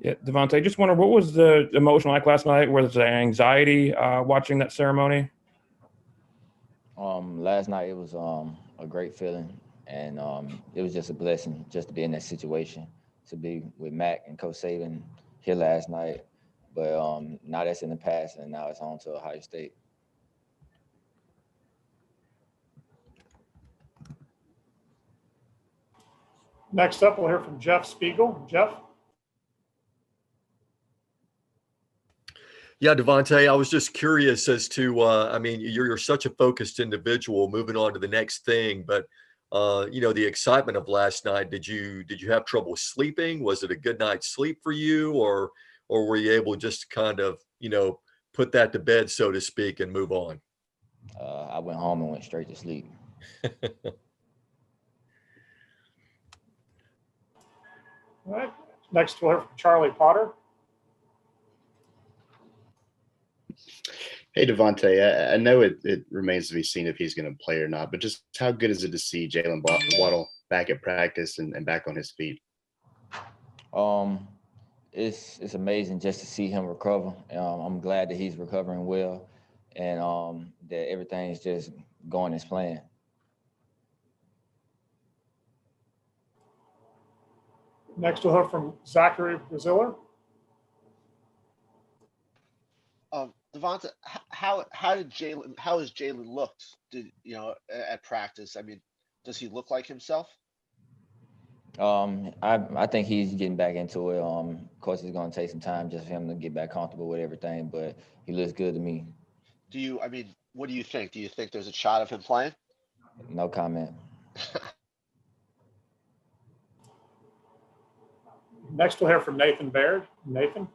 Yeah, Devonta, just wonder what was the emotion like last night? Was there anxiety watching that ceremony? Last night it was a great feeling, and it was just a blessing just to be in that situation, to be with Mac and Coach Saban here last night. But now that's in the past, and now it's on to Ohio State. Next up, we'll hear from Jeff Spiegel. Jeff? Yeah, Devonte, I was just curious as to, I mean, you're such a focused individual moving on to the next thing, but, the excitement of last night, did you have trouble sleeping? Was it a good night's sleep for you, or were you able just to kind of, put that to bed, so to speak, and move on? I went home and went straight to sleep. All right. Next, we'll hear from Charlie Potter. Hey, Devonte, I know it remains to be seen if he's going to play or not, but just how good is it to see Jalen Waddle back at practice and back on his feet? It's amazing just to see him recover. I'm glad that he's recovering well, and that everything's just going as planned. Next, we'll hear from Zachary Braziller. Devonta, how has Jalen looked? At practice? I mean, does he look like himself? I think he's getting back into it. Of course, it's going to take some time just for him to get back comfortable with everything, but he looks good to me. What do you think? Do you think there's a shot of him playing? No comment. Next, we'll hear from Nathan Baird. Nathan?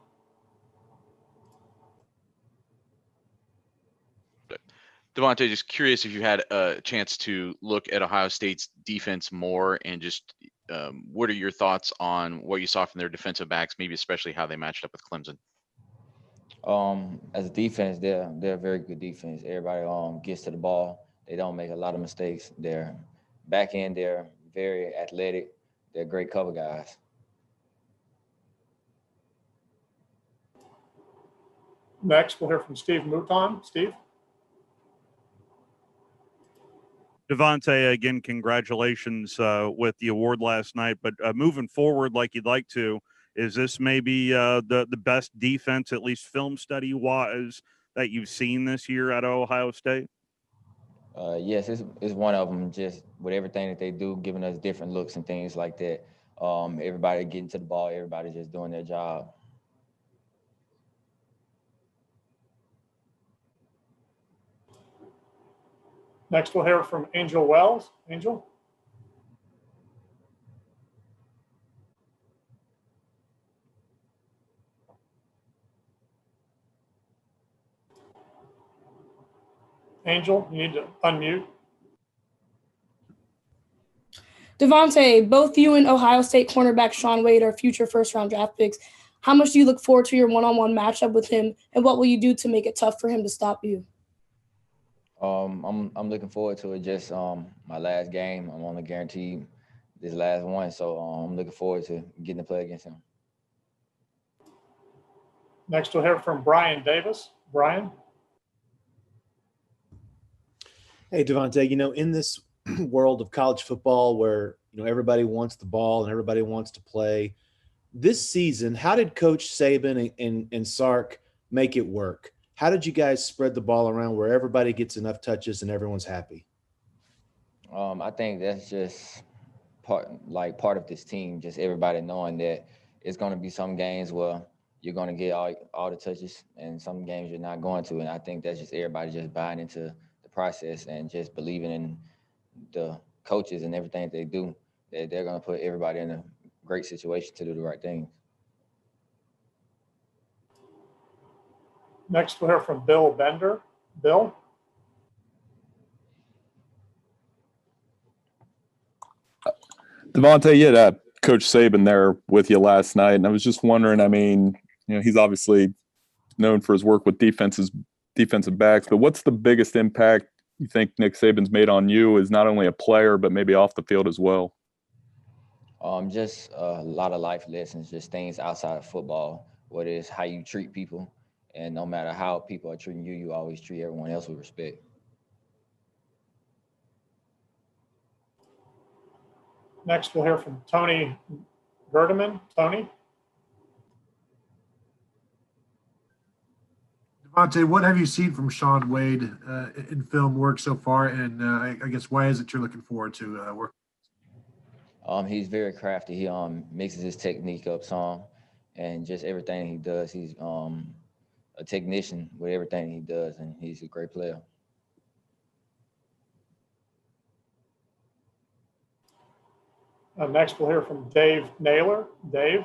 Devonte, just curious if you had a chance to look at Ohio State's defense more, and just what are your thoughts on what you saw from their defensive backs, maybe especially how they matched up with Clemson? As a defense, they're a very good defense. Everybody gets to the ball. They don't make a lot of mistakes. They're back end. They're very athletic. They're great cover guys. Next, we'll hear from Steve Mouton. Steve? Devonte, again, congratulations with the award last night. But moving forward, like you'd like to, is this maybe the best defense, at least film study wise, that you've seen this year at Ohio State? Yes, it's one of them. Just with everything that they do, giving us different looks and things like that. Everybody getting to the ball, everybody just doing their job. Next, we'll hear from Angel Wells. Angel? Angel, you need to unmute. Devonte, both you and Ohio State cornerback Shaun Wade are future first-round draft picks. How much do you look forward to your one-on-one matchup with him, and what will you do to make it tough for him to stop you? I'm looking forward to it. Just my last game, I'm only guaranteed this last one, so I'm looking forward to getting to play against him. Next, we'll hear from Brian Davis. Brian? Hey, Devonte, in this world of college football where, everybody wants the ball and everybody wants to play, this season, how did Coach Saban and Sark make it work? How did you guys spread the ball around where everybody gets enough touches and everyone's happy? I think that's just part of this team, just everybody knowing that it's going to be some games where you're going to get all the touches and some games you're not going to. And I think that's just everybody just buying into the process and just believing in the coaches and everything that they do, that they're going to put everybody in a great situation to do the right things. Next, we'll hear from Bill Bender. Bill? Devonte, you had Coach Saban there with you last night, and I was just wondering, he's obviously known for his work with defensive backs, but what's the biggest impact you think Nick Saban's made on you as not only a player, but maybe off the field as well? Just a lot of life lessons, just things outside of football. What is how you treat people, and no matter how people are treating you, you always treat everyone else with respect. Next, we'll hear from Tony Gurdaman. Tony? Devontae, what have you seen from Sean Wade in film work so far? And I guess why is it you're looking forward to work? He's very crafty. He mixes his technique up some, and just everything he does. He's a technician with everything he does, and he's a great player. Next, we'll hear from Dave Naylor. Dave?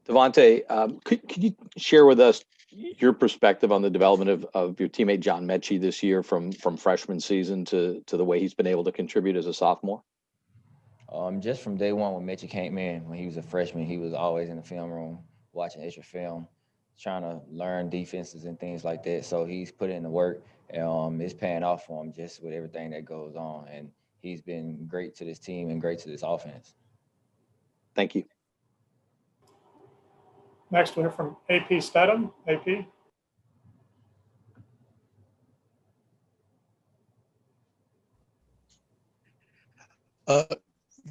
Devonte, could you share with us your perspective on the development of your teammate John Mcgee this year from freshman season to the way he's been able to contribute as a sophomore? Just from day one when Mcgee came in, when he was a freshman, he was always in the film room watching extra film, trying to learn defenses and things like that. So he's put in the work, and it's paying off for him just with everything that goes on. And he's been great to this team and great to this offense. Thank you. Next, we'll hear from AP Stedham. AP?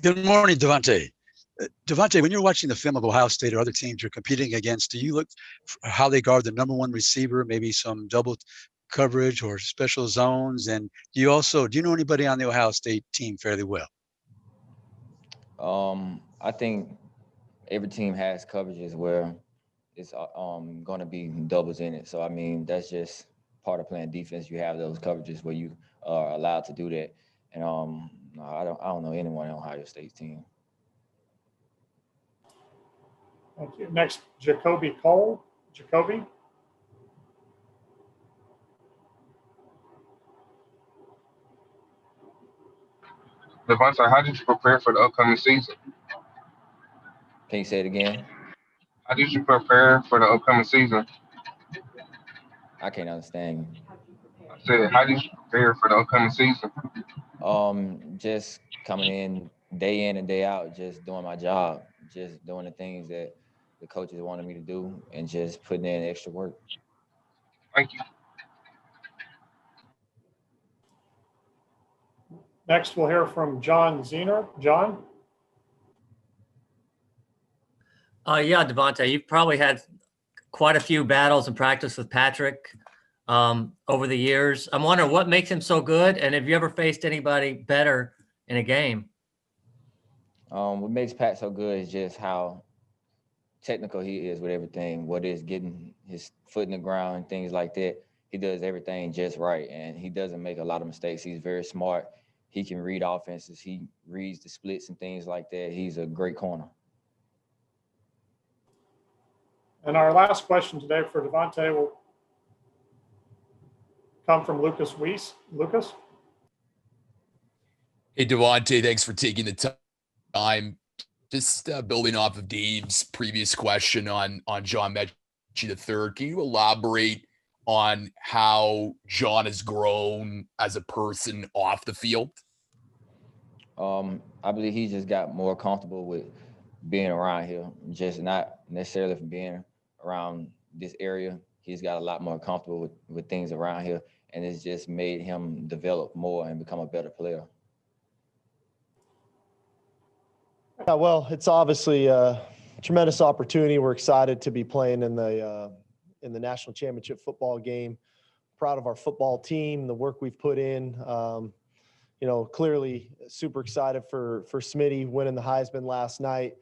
Good morning, Devonte. Devonte, when you're watching the film of Ohio State or other teams you're competing against, do you look for how they guard the number one receiver, maybe some double coverage or special zones? And do you know anybody on the Ohio State team fairly well? I think every team has coverages where it's going to be doubles in it. So, I mean, that's just part of playing defense. You have those coverages where you are allowed to do that. And no, I don't know anyone on Ohio State's team. Thank you. Next, Jacoby Cole. Jacoby? Devonta, how did you prepare for the upcoming season? Can you say it again? How did you prepare for the upcoming season? I can't understand you. I said, how did you prepare for the upcoming season? Just coming in and day out, just doing my job, just doing the things that the coaches wanted me to do, and just putting in extra work. Thank you. Next, we'll hear from John Zener. John? Yeah, Devonta, you've probably had quite a few battles in practice with Patrick over the years. I'm wondering what makes him so good, and have you ever faced anybody better in a game? What makes Pat so good is just how technical he is with everything, what is getting his foot in the ground and things like that. He does everything just right, and he doesn't make a lot of mistakes. He's very smart. He can read offenses. He reads the splits and things like that. He's a great corner. And our last question today for Devonte will come from Lucas Wiese. Lucas? Hey, Devonte, thanks for taking the time. Just building off of Dave's previous question on John Mcgee III, can you elaborate on how John has grown as a person off the field? I believe he just got more comfortable with being around here, just not necessarily from being around this area. He's got a lot more comfortable with things around here, and it's just made him develop more and become a better player. Yeah, well, it's obviously a tremendous opportunity. We're excited to be playing in the national championship football game. Proud of our football team, the work we've put in. Clearly super excited for Smitty winning the Heisman last night.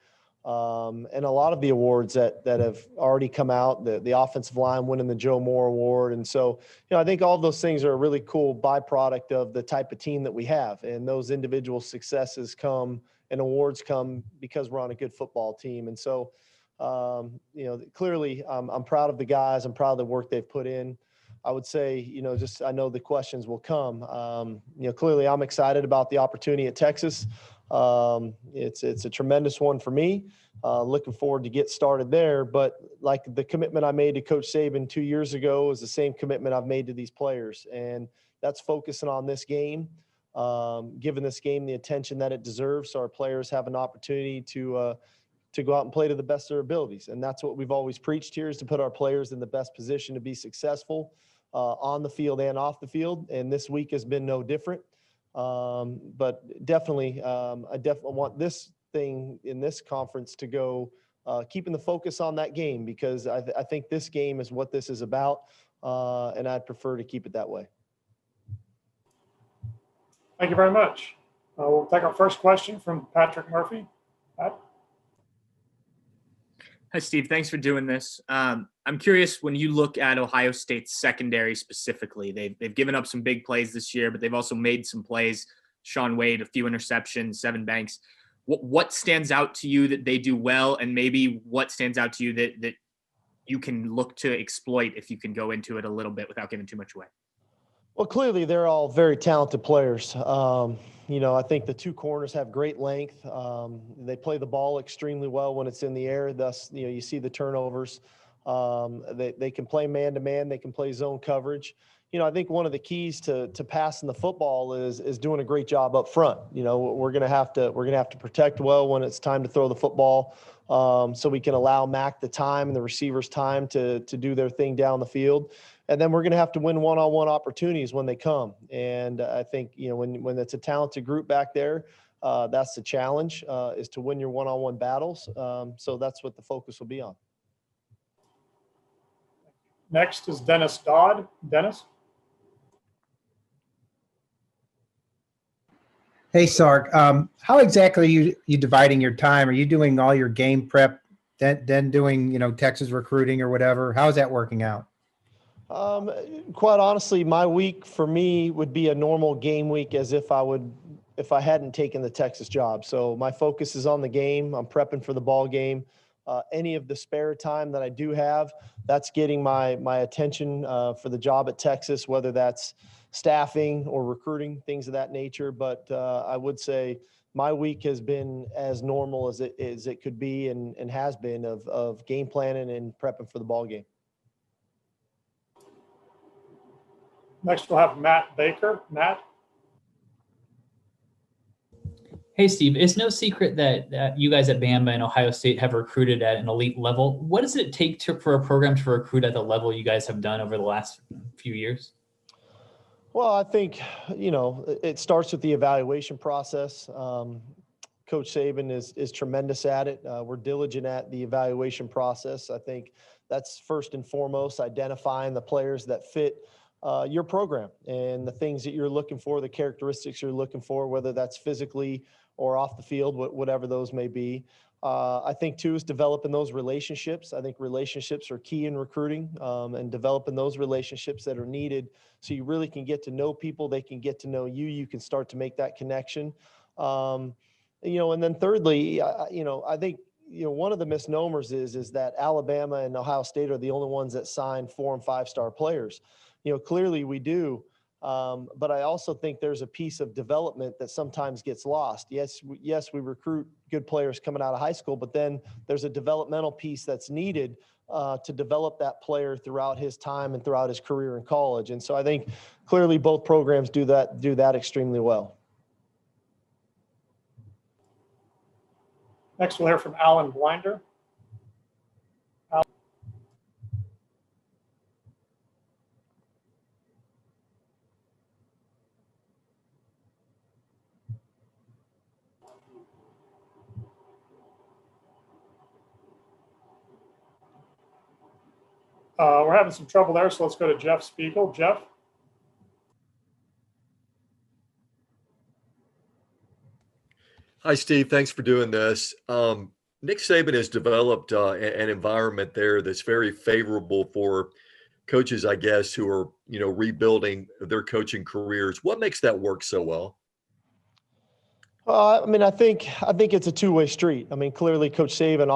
And a lot of the awards that have already come out, the offensive line winning the Joe Moore Award. And so, I think all of those things are a really cool byproduct of the type of team that we have. And those individual successes come and awards come because we're on a good football team. And so, clearly I'm proud of the guys. I'm proud of the work they've put in. I would say, I know the questions will come. Clearly I'm excited about the opportunity at Texas. It's a tremendous one for me. Looking forward to get started there. But like the commitment I made to Coach Saban 2 years ago is the same commitment I've made to these players. And that's focusing on this game. given this game the attention that it deserves, so our players have an opportunity to go out and play to the best of their abilities. And that's what we've always preached here, is to put our players in the best position to be successful on the field and off the field. And this week has been no different. But definitely, I definitely want this thing in this conference to go, keeping the focus on that game, because I think this game is what this is about. And I'd prefer to keep it that way. Thank you very much. We'll take our first question from Patrick Murphy. Pat? Hi, Steve. Thanks for doing this. I'm curious, when you look at Ohio State's secondary specifically, they've given up some big plays this year, but they've also made some plays. Shaun Wade, a few interceptions, Sevyn Banks. What stands out to you that they do well, and maybe what stands out to you that you can look to exploit, if you can go into it a little bit without giving too much away? Well, clearly they're all very talented players. I think the two corners have great length. They play the ball extremely well when it's in the air. Thus, you see the turnovers. They can play man-to-man. They can play zone coverage. I think one of the keys to passing the football is doing a great job up front. We're gonna have to protect well when it's time to throw the football, so we can allow Mac the time and the receivers time to do their thing down the field. And then we're going to have to win one-on-one opportunities when they come. And I think, when it's a talented group back there, that's the challenge, is to win your one-on-one battles. So that's what the focus will be on. Next is Dennis Dodd. Dennis? Hey, Sark. How exactly are you dividing your time? Are you doing all your game prep, then doing, Texas recruiting or whatever? How is that working out? Quite honestly, my week for me would be a normal game week, as if I hadn't taken the Texas job. So my focus is on the game. I'm prepping for the ball game. Any of the spare time that I do have, that's getting my attention for the job at Texas, whether that's staffing or recruiting, things of that nature. But I would say my week has been as normal as it could be, and has been, of game planning and prepping for the ball game. Next, we'll have Matt Baker. Matt? Hey, Steve, it's no secret that you guys at Bama and Ohio State have recruited at an elite level. What does it take for a program to recruit at the level you guys have done over the last few years? Well, I think, it starts with the evaluation process. Coach Saban is tremendous at it. We're diligent at the evaluation process. I think that's first and foremost, identifying the players that fit your program and the things that you're looking for, the characteristics you're looking for, whether that's physically or off the field, whatever those may be. I think too is developing those relationships. I think relationships are key in recruiting, and developing those relationships that are needed, so you really can get to know people. They can get to know you. You can start to make that connection. And then thirdly, I think, one of the misnomers is that Alabama and Ohio State are the only ones that sign 4- and 5-star players. Clearly we do. But I also think there's a piece of development that sometimes gets lost. Yes, we recruit good players coming out of high school, but then there's a developmental piece that's needed to develop that player throughout his time and throughout his career in college. And so I think clearly both programs do that extremely well. Next, we'll hear from Alan Blinder. We're having some trouble there, so let's go to Jeff Spiegel. Jeff? Hi, Steve. Thanks for doing this. Nick Saban has developed an environment there that's very favorable for coaches, I guess, who are, rebuilding their coaching careers. What makes that work so well? I think it's a two-way street. Clearly Coach Saban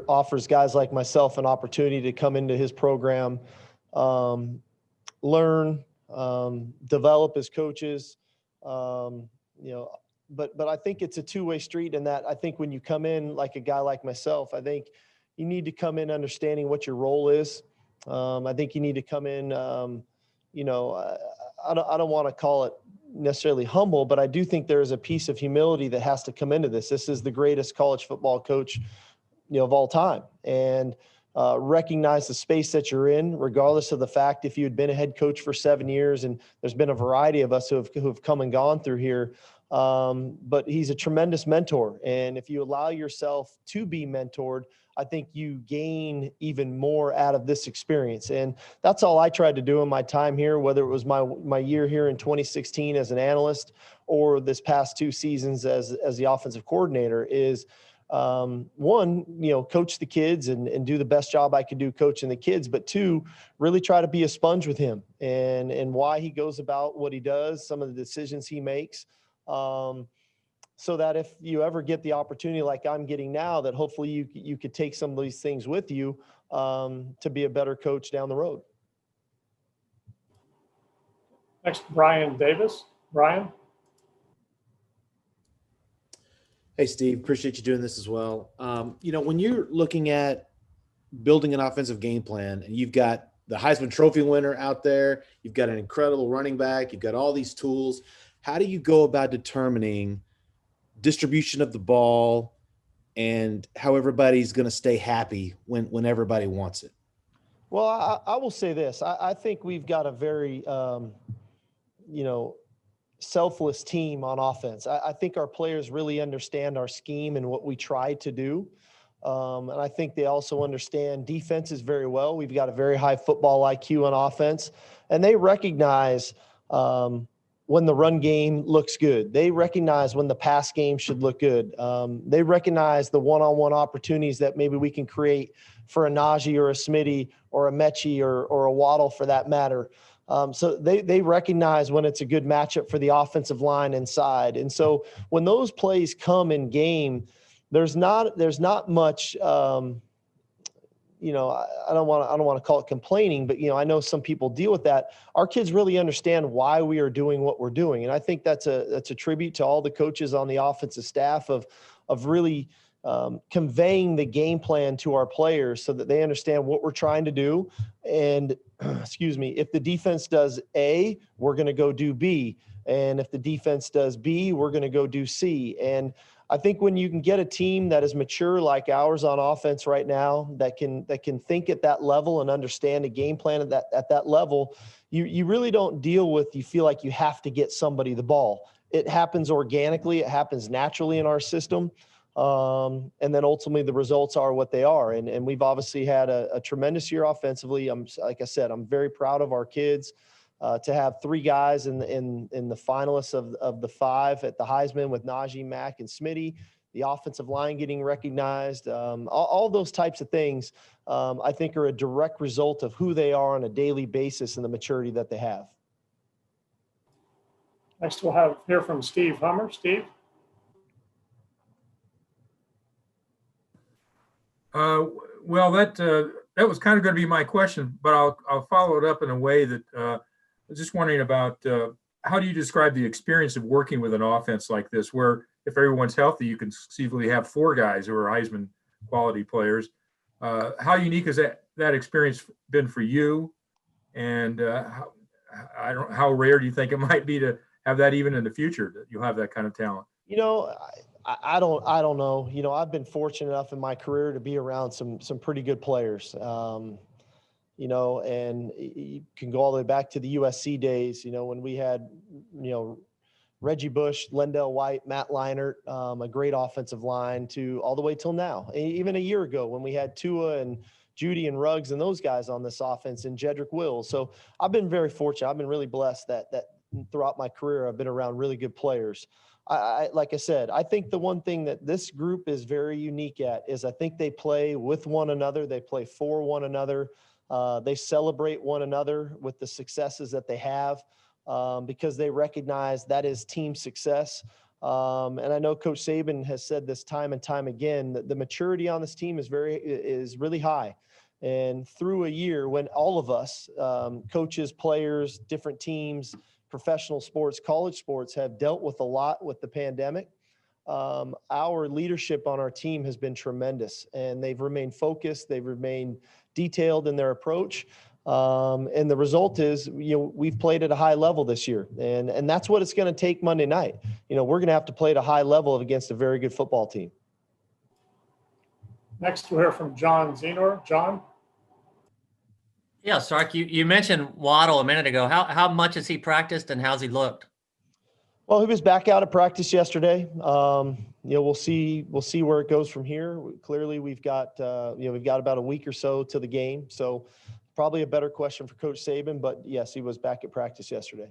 offers guys like myself an opportunity to come into his program, learn, develop as coaches, but I think it's a two-way street in that I think when you come in like a guy like myself, I think you need to come in understanding what your role is. I think you need to come in, I don't want to call it, necessarily humble, but I do think there is a piece of humility that has to come into this. This is the greatest college football coach, of all time, and recognize the space that you're in, regardless of the fact if you had been a head coach for 7 years, and there's been a variety of us who have come and gone through here. But he's a tremendous mentor. And if you allow yourself to be mentored, I think you gain even more out of this experience. And that's all I tried to do in my time here, whether it was my year here in 2016 as an analyst or this past 2 seasons as the offensive coordinator, is one, coach the kids and do the best job I could do coaching the kids, but 2, really try to be a sponge with him and why he goes about what he does, some of the decisions he makes. So that if you ever get the opportunity like I'm getting now, that hopefully you could take some of these things with you to be a better coach down the road. Next, Brian Davis. Brian? Hey, Steve, appreciate you doing this as well. When you're looking at building an offensive game plan and you've got the Heisman Trophy winner out there, you've got an incredible running back, you've got all these tools, how do you go about determining distribution of the ball and how everybody's going to stay happy when everybody wants it? Well, I will say this. I think we've got a very, selfless team on offense. I think our players really understand our scheme and what we try to do. And I think they also understand defenses very well. We've got a very high football IQ on offense, and they recognize when the run game looks good. They recognize when the pass game should look good. They recognize the one-on-one opportunities that maybe we can create for a Najee or a Smitty or a Mcgee or a Waddle for that matter. So they recognize when it's a good matchup for the offensive line inside. And so when those plays come in game, there's not much, I don't want to call it complaining, but I know some people deal with that. Our kids really understand why we are doing what we're doing. And I think that's a tribute to all the coaches on the offensive staff of really conveying the game plan to our players so that they understand what we're trying to do. And if the defense does A, we're going to go do B. And if the defense does B, we're going to go do C. And I think when you can get a team that is mature like ours on offense right now, that can think at that level and understand a game plan at that level, you really don't deal with, you feel like you have to get somebody the ball. It happens organically. It happens naturally in our system. And then ultimately the results are what they are. And we've obviously had a tremendous year offensively. Like I said, I'm very proud of our kids to have 3 guys in the finalists of the 5 at the Heisman with Najee, Mack, and Smitty, the offensive line getting recognized. All those types of things, I think, are a direct result of who they are on a daily basis and the maturity that they have. Next, we'll hear from Steve Hummer. Steve? Well, that was kind of going to be my question, but I'll follow it up in a way that I was just wondering about how do you describe the experience of working with an offense like this, where if everyone's healthy, you can conceivably have 4 guys who are Heisman quality players. How unique has that experience been for you? And how rare do you think it might be to have that even in the future, that you'll have that kind of talent? I don't know. I've been fortunate enough in my career to be around some pretty good players. And you can go all the way back to the USC days, when we had, Reggie Bush, Lendell White, Matt Leinart, a great offensive line, to all the way till now. Even a year ago when we had Tua and Judy and Ruggs and those guys on this offense, and Jedrick Wills. So I've been very fortunate. I've been really blessed that throughout my career I've been around really good players. Like I said, I think the one thing that this group is very unique at is I think they play with one another. They play for one another. They celebrate one another with the successes that they have because they recognize that is team success. And I know Coach Saban has said this time and time again, that the maturity on this team is really high. And through a year when all of us, coaches, players, different teams, professional sports, college sports, have dealt with a lot with the pandemic, our leadership on our team has been tremendous, and they've remained focused. They've remained detailed in their approach. And the result is, we've played at a high level this year, and that's what it's going to take Monday night. We're going to have to play at a high level against a very good football team. Next, we'll hear from John Zenor. John? Yeah, Sark, you mentioned Waddle a minute ago. How much has he practiced and how's he looked? Well, he was back out of practice yesterday. We'll see where it goes from here. Clearly, we've got about a week or so to the game. So probably a better question for Coach Saban, but yes, he was back at practice yesterday.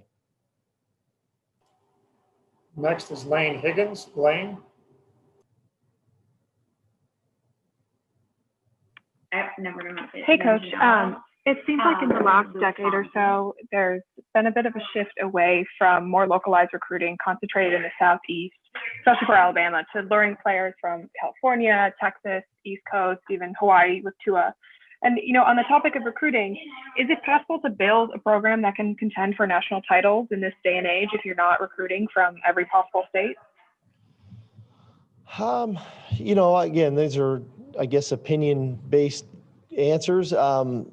Next is Lane Higgins. Lane? Hey, Coach. It seems like in the last decade or so, there's been a bit of a shift away from more localized recruiting concentrated in the Southeast, especially for Alabama, to luring players from California, Texas, East Coast, even Hawaii with Tua. And, on the topic of recruiting, is it possible to build a program that can contend for national titles in this day and age if you're not recruiting from every possible state? Again, these are, I guess, opinion-based answers. I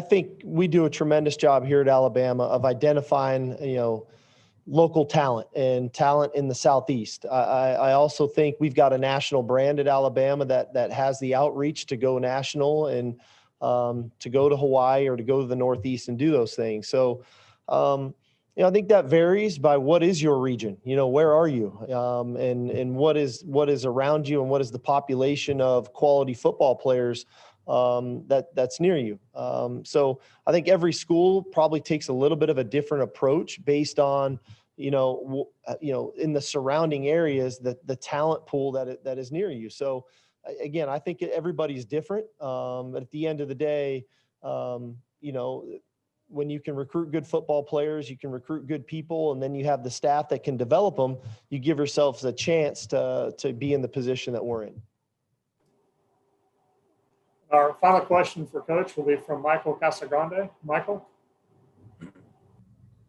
think we do a tremendous job here at Alabama of identifying, local talent and talent in the Southeast. I also think we've got a national brand at Alabama that has the outreach to go national and to go to Hawaii or to go to the Northeast and do those things. So, I think that varies by what is your region, where are you, and what is around you, and what is the population of quality football players that's near you. So I think every school probably takes a little bit of a different approach based on, in the surrounding areas, the talent pool that is near you. So again, I think everybody's different. But at the end of the day, when you can recruit good football players, you can recruit good people, and then you have the staff that can develop them, you give yourselves a chance to be in the position that we're in. Our final question for Coach will be from Michael Casagrande. Michael?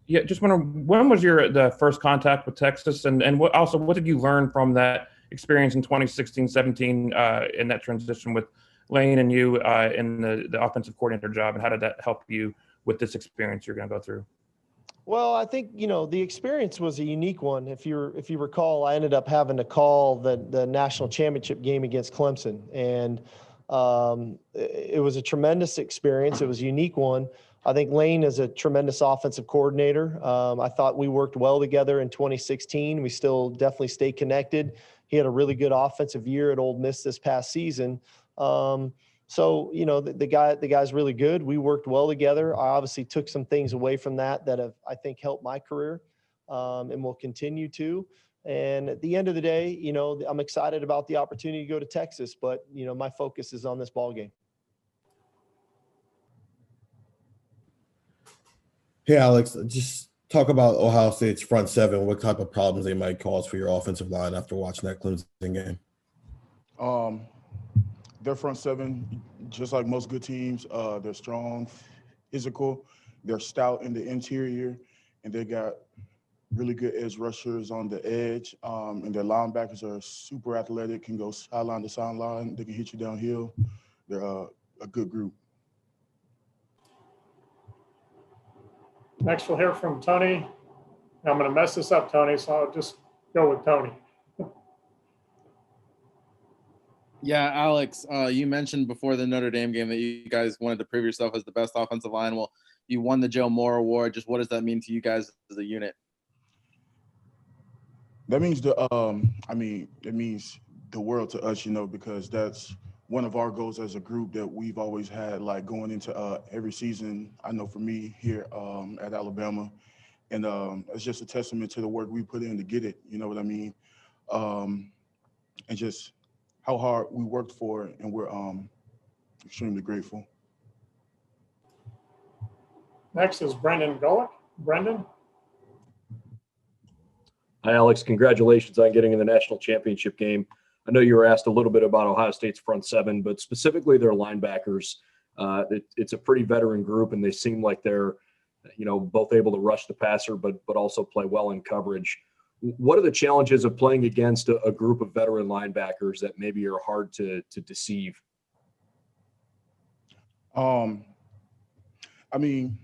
Yeah, just wondering, when was the first contact with Texas, and what did you learn from that experience in 2016-17 in that transition with Lane and you in the offensive coordinator job, and how did that help you with this experience you're going to go through? Well, I think, the experience was a unique one. If you recall, I ended up having to call the national championship game against Clemson, and it was a tremendous experience. It was a unique one. I think Lane is a tremendous offensive coordinator. I thought we worked well together in 2016. We still definitely stay connected. He had a really good offensive year at Ole Miss this past season. So, the guy's really good. We worked well together. I obviously took some things away from that have, I think, helped my career, and will continue to. And at the end of the day, I'm excited about the opportunity to go to Texas, but, my focus is on this ball game. Hey, Alex, just talk about Ohio State's front seven, what type of problems they might cause for your offensive line after watching that Clemson game. Their front seven, just like most good teams, they're strong, physical, they're stout in the interior, and they got really good edge rushers on the edge. And their linebackers are super athletic, can go sideline to sideline. They can hit you downhill. They're a good group. Next, we'll hear from Tony. I'm going to mess this up, Tony, so I'll just go with Tony. Yeah, Alex, you mentioned before the Notre Dame game that you guys wanted to prove yourself as the best offensive line. Well, you won the Joe Moore Award. Just what does that mean to you guys as a unit? That means it means the world to us, because that's one of our goals as a group that we've always had, like going into every season. I know for me here at Alabama, and it's just a testament to the work we put in to get it. You know what I mean? And just how hard we worked for it, and we're extremely grateful. Next is Brendan Gullick. Brendan? Hi, Alex. Congratulations on getting in the national championship game. I know you were asked a little bit about Ohio State's front seven, but specifically their linebackers. It's a pretty veteran group, and they seem like they're, both able to rush the passer, but also play well in coverage. What are the challenges of playing against a group of veteran linebackers that maybe are hard to deceive? Um, I mean,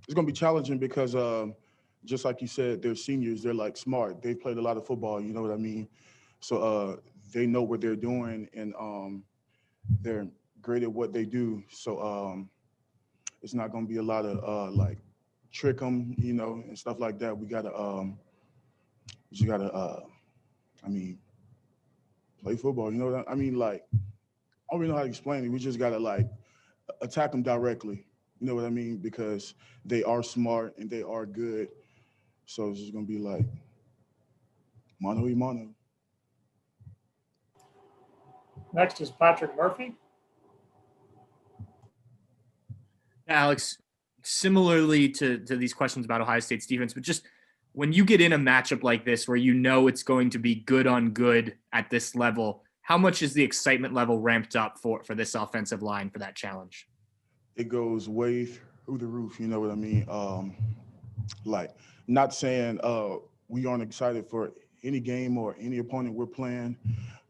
it's gonna be challenging because just like you said, they're seniors. They're like smart. They've played a lot of football. You know what I mean? So they know what they're doing, and they're great at what they do. So it's not gonna be a lot of like trick them, you know, and stuff like that. We gotta I mean, play football. You know what I mean? Like, I don't really know how to explain it. We just gotta like attack them directly. You know what I mean? Because they are smart and they are good. So it's just gonna be like mano y mano. Next is Patrick Murphy. Alex, similarly to these questions about Ohio State's defense, but just when you get in a matchup like this where you know it's going to be good on good at this level, how much is the excitement level ramped up for this offensive line for that challenge? It goes way through the roof. You know what I mean? Like, not saying we aren't excited for any game or any opponent we're playing,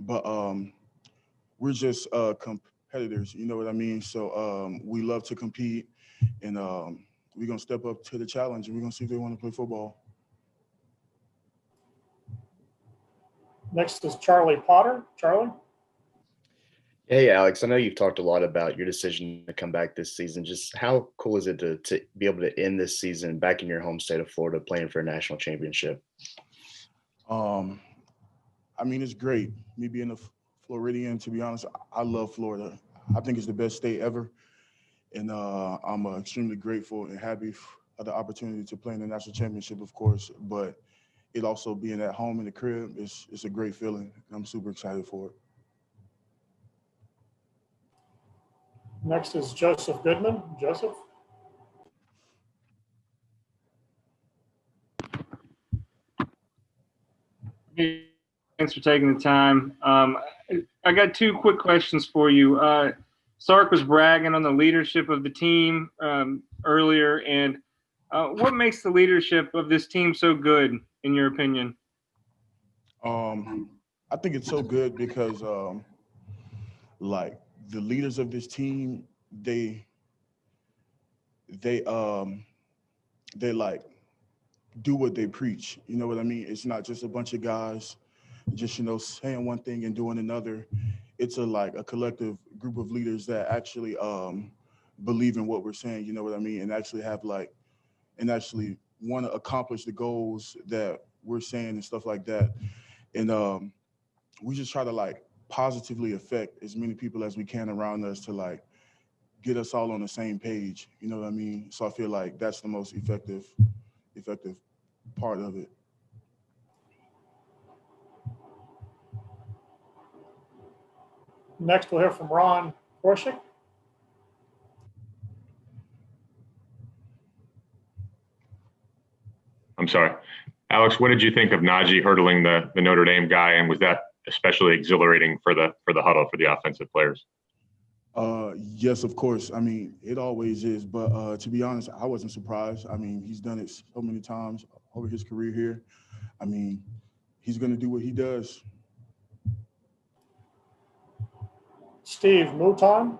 but we're just competitors. You know what I mean? So we love to compete, and we're gonna step up to the challenge, and we're gonna see if they want to play football. Next is Charlie Potter. Charlie? Hey, Alex, I know you've talked a lot about your decision to come back this season. Just how cool is it to be able to end this season back in your home state of Florida playing for a national championship? I mean, it's great. Me being a Floridian, to be honest, I love Florida. I think it's the best state ever. And I'm extremely grateful and happy for the opportunity to play in the national championship, of course. But it also being at home in the crib, it's a great feeling. I'm super excited for it. Next is Joseph Goodman. Joseph? Thanks for taking the time. I got two quick questions for you. Sark was bragging on the leadership of the team earlier, and what makes the leadership of this team so good, in your opinion? I think it's so good because, like, the leaders of this team, they like do what they preach. You know what I mean? It's not just a bunch of guys just, you know, saying one thing and doing another. It's like a collective group of leaders that actually believe in what we're saying, you know what I mean? And actually actually want to accomplish the goals that we're saying and stuff like that. And we just try to like positively affect as many people as we can around us to like get us all on the same page. You know what I mean? So I feel like that's the most effective part of it. Next, we'll hear from Ron Korshik. I'm sorry. Alex, what did you think of Najee hurdling the Notre Dame guy, and was that especially exhilarating for the huddle for the offensive players? Yes, of course. I mean, it always is. But to be honest, I wasn't surprised. I mean, he's done it so many times over his career here. I mean, he's going to do what he does. Steve Mouton.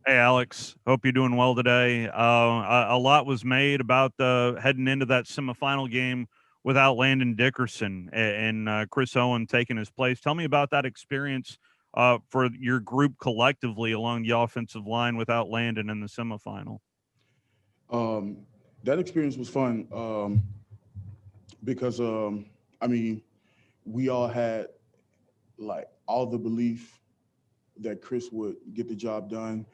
Hey, Alex. Hope you're doing well today. A lot was made about heading into that semifinal game without Landon Dickerson and Chris Owen taking his place. Tell me about that experience for your group collectively along the offensive line without Landon in the semifinal. That experience was fun because, I mean, we all had like all the belief that Chris would get the job done.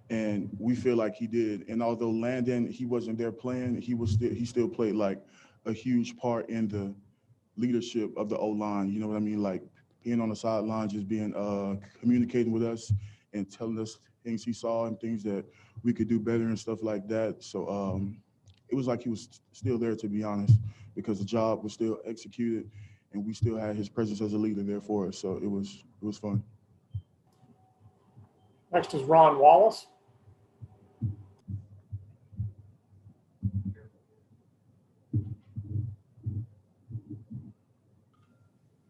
And we feel like he did. And although Landon, he wasn't there playing, he still played like a huge part in the leadership of the O-line. You know what I mean? Like being on the sideline, just being communicating with us and telling us things he saw and things that we could do better and stuff like that. So it was like he was still there, to be honest, because the job was still executed and we still had his presence as a leader there for us. So it was fun. Next is Ron Wallace.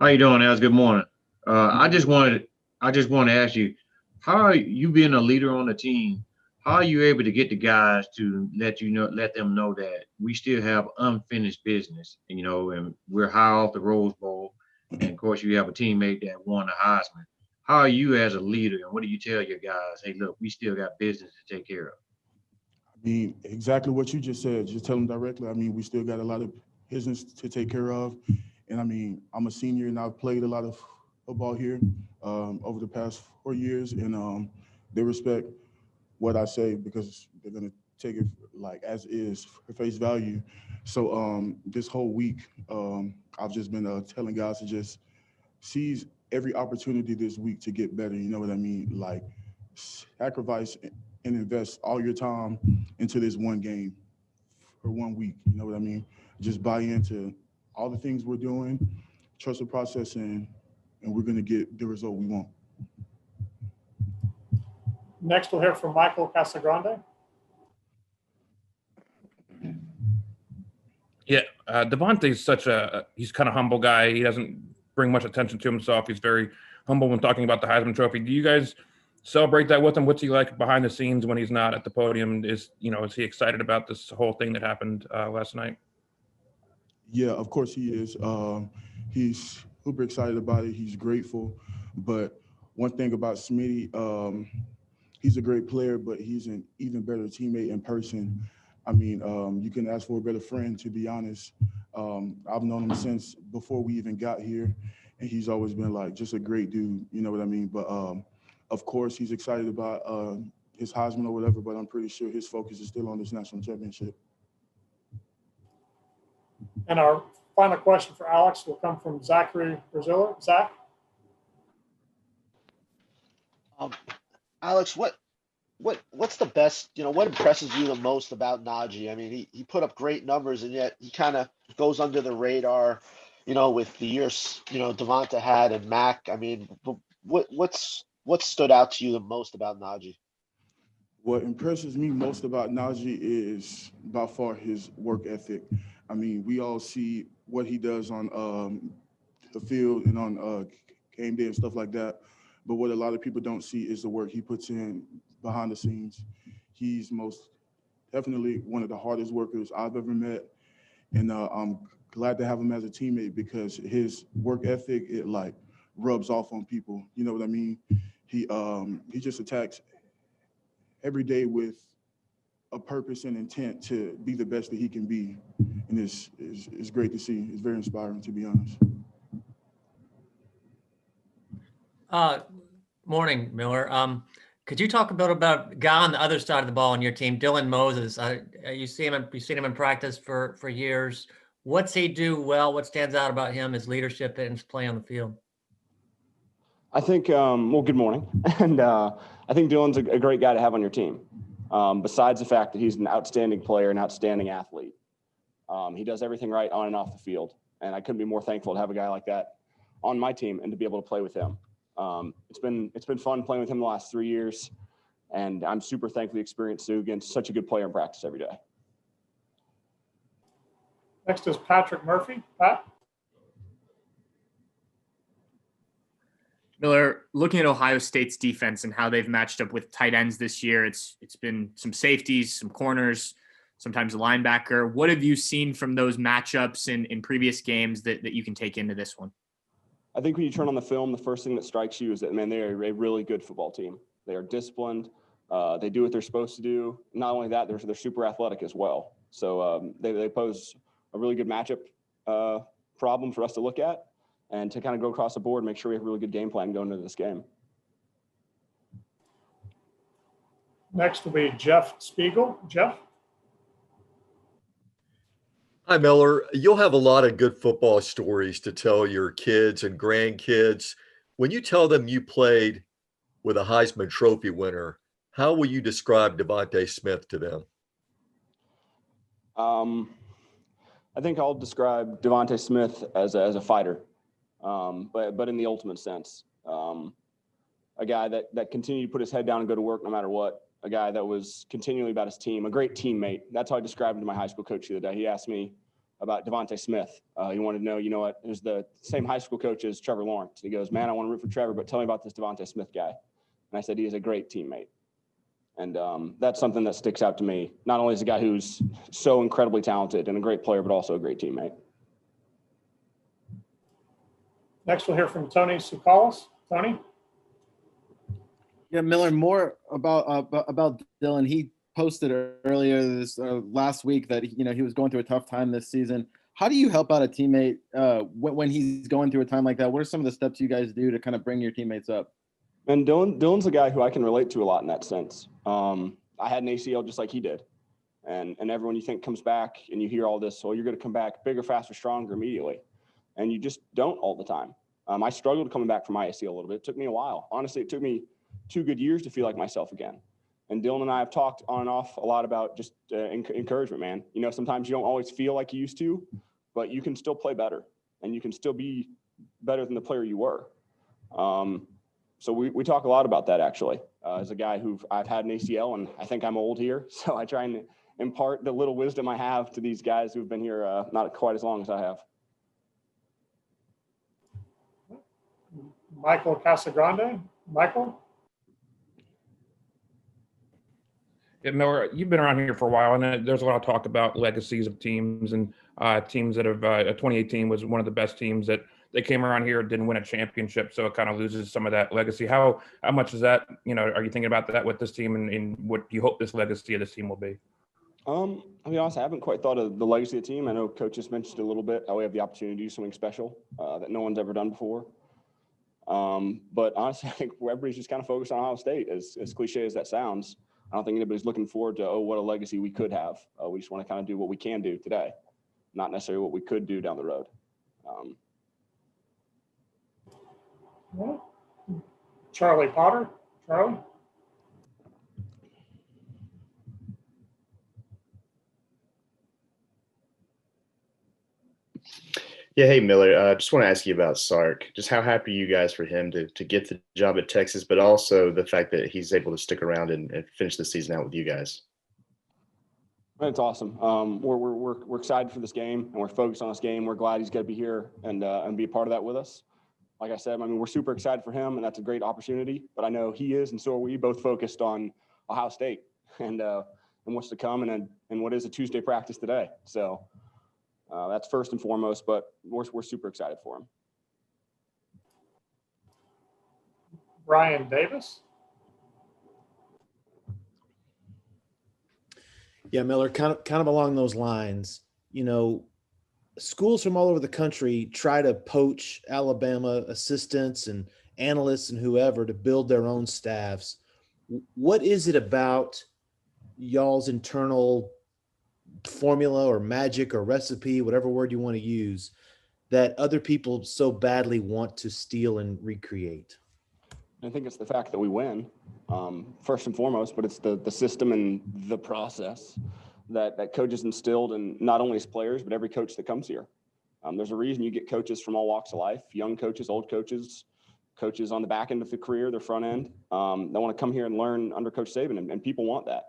How you doing, Alex? Good morning. I just want to ask you, how are you being a leader on the team? How are you able to get the guys to let them know that we still have unfinished business, and we're high off the Rose Bowl, and of course you have a teammate that won the Heisman. How are you as a leader, and what do you tell your guys? Hey, look, we still got business to take care of. I mean, exactly what you just said. Just tell them directly. I mean, we still got a lot of business to take care of. And I mean, I'm a senior and I've played a lot of football here over the past 4 years. And they respect what I say because they're going to take it like as is for face value. So this whole week, I've just been telling guys to just seize every opportunity this week to get better. You know what I mean? Like sacrifice and invest all your time into this one game for 1 week. You know what I mean? Just buy into all the things we're doing, trust the process, and we're going to get the result we want. Next, we'll hear from Michael Casagrande. Yeah, Devontae's he's kind of humble guy. He doesn't bring much attention to himself. He's very humble when talking about the Heisman Trophy. Do you guys celebrate that with him? What's he like behind the scenes when he's not at the podium? Is he excited about this whole thing that happened last night? Yeah, of course he is. He's super excited about it. He's grateful. But one thing about Smitty, he's a great player, but he's an even better teammate in person. I mean, you can ask for a better friend, to be honest. I've known him since before we even got here, and he's always been like just a great dude, you know what I mean? But of course, he's excited about his Heisman or whatever, but I'm pretty sure his focus is still on this national championship. And our final question for Alex will come from Zachary Braziller. Zach? Alex, what's the best, what impresses you the most about Najee? I mean, he put up great numbers, and yet he kind of goes under the radar, with the years, Devonta had and Mac. I mean, what stood out to you the most about Najee? What impresses me most about Najee is by far his work ethic. I mean, we all see what he does on the field and on game day and stuff like that. But what a lot of people don't see is the work he puts in behind the scenes. He's most definitely one of the hardest workers I've ever met. And I'm glad to have him as a teammate because his work ethic, it like rubs off on people. You know what I mean? He just attacks every day with a purpose and intent to be the best that he can be. And it's great to see. It's very inspiring, to be honest. Morning, Miller. Could you talk a bit about a guy on the other side of the ball on your team, Dylan Moses? You've seen him in practice for years. What's he do well? What stands out about him, his leadership and his play on the field? I think, well, good morning. And I think Dylan's a great guy to have on your team. Besides the fact that he's an outstanding player, an outstanding athlete. He does everything right on and off the field. And I couldn't be more thankful to have a guy like that on my team and to be able to play with him. It's been fun playing with him the last 3 years. And I'm super thankful the experience too against such a good player in practice every day. Next is Patrick Murphy. Pat? Miller, looking at Ohio State's defense and how they've matched up with tight ends this year, it's been some safeties, some corners, sometimes a linebacker. What have you seen from those matchups in previous games that you can take into this one? I think when you turn on the film, the first thing that strikes you is that, man, they are a really good football team. They are disciplined. They do what they're supposed to do. Not only that, they're super athletic as well. So they pose a really good matchup problem for us to look at and to kind of go across the board and make sure we have a really good game plan going into this game. Next will be Jeff Spiegel. Jeff? Hi, Miller. You'll have a lot of good football stories to tell your kids and grandkids. When you tell them you played with a Heisman Trophy winner, how will you describe Devonte Smith to them? I think I'll describe Devonte Smith as a fighter, but in the ultimate sense. A guy that continued to put his head down and go to work no matter what. A guy that was continually about his team, a great teammate. That's how I described him to my high school coach the other day. He asked me, about Devonte Smith. He wanted to know, you know what, it was the same high school coach as Trevor Lawrence. He goes, man, I want to root for Trevor, but tell me about this Devonte Smith guy. And I said, he is a great teammate. And that's something that sticks out to me. Not only is a guy who's so incredibly talented and a great player, but also a great teammate. Next, we'll hear from Tony Tsoukalas. Tony? Yeah, Miller, more about Dylan. He posted earlier this last week that he was going through a tough time this season. How do you help out a teammate when he's going through a time like that? What are some of the steps you guys do to kind of bring your teammates up? And Dylan's a guy who I can relate to a lot in that sense. I had an ACL just like he did. And everyone you think comes back and you hear all this, you're going to come back bigger, faster, stronger immediately. And you just don't all the time. I struggled coming back from my ACL a little bit. It took me a while. Honestly, it took me 2 good years to feel like myself again. And Dylan and I have talked on and off a lot about just encouragement, man. Sometimes you don't always feel like you used to, but you can still play better and you can still be better than the player you were. So we talk a lot about that, actually. As a guy I've had an ACL, and I think I'm old here, so I try and impart the little wisdom I have to these guys who've been here not quite as long as I have. Michael Casagrande. Michael? Yeah, Miller, you've been around here for a while, and there's a lot of talk about legacies of teams and teams that have 2018 was one of the best teams that they came around here, didn't win a championship, so it kind of loses some of that legacy. How much is that, are you thinking about that with this team, and what do you hope this legacy of this team will be? I'll be honest, I haven't quite thought of the legacy of the team. I know Coach just mentioned a little bit how we have the opportunity to do something special that no one's ever done before. But honestly, I think everybody's just kind of focused on Ohio State, as cliche as that sounds. I don't think anybody's looking forward to, what a legacy we could have. We just want to kind of do what we can do today, not necessarily what we could do down the road. Charlie Potter. Charlie? Yeah, hey Miller, just want to ask you about Sark. Just how happy are you guys for him to get the job at Texas, but also the fact that he's able to stick around and finish the season out with you guys? It's awesome. We're excited for this game, and we're focused on this game. We're glad he's going to be here and be a part of that with us. Like I said, we're super excited for him, and that's a great opportunity. But I know he is, and so are we, both focused on Ohio State and what's to come, and what is a Tuesday practice today. So that's first and foremost. But we're super excited for him. Brian Davis. Yeah, Miller, kind of along those lines. Schools from all over the country try to poach Alabama assistants and analysts and whoever to build their own staffs. What is it about y'all's internal formula or magic or recipe, whatever word you want to use, that other people so badly want to steal and recreate? I think it's the fact that we win, first and foremost, but it's the system and the process that coaches instilled in not only his players, but every coach that comes here. There's a reason you get coaches from all walks of life, young coaches, old coaches, coaches on the back end of the career, their front end. They want to come here and learn under Coach Saban, and people want that.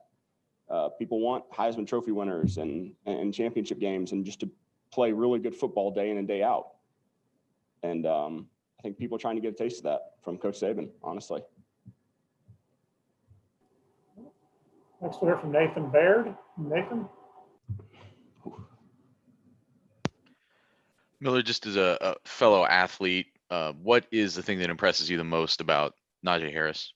People want Heisman Trophy winners and championship games and just to play really good football day in and day out. And I think people are trying to get a taste of that from Coach Saban, honestly. Next we'll hear from Nathan Baird. Nathan? Miller, just as a fellow athlete, what is the thing that impresses you the most about Najee Harris?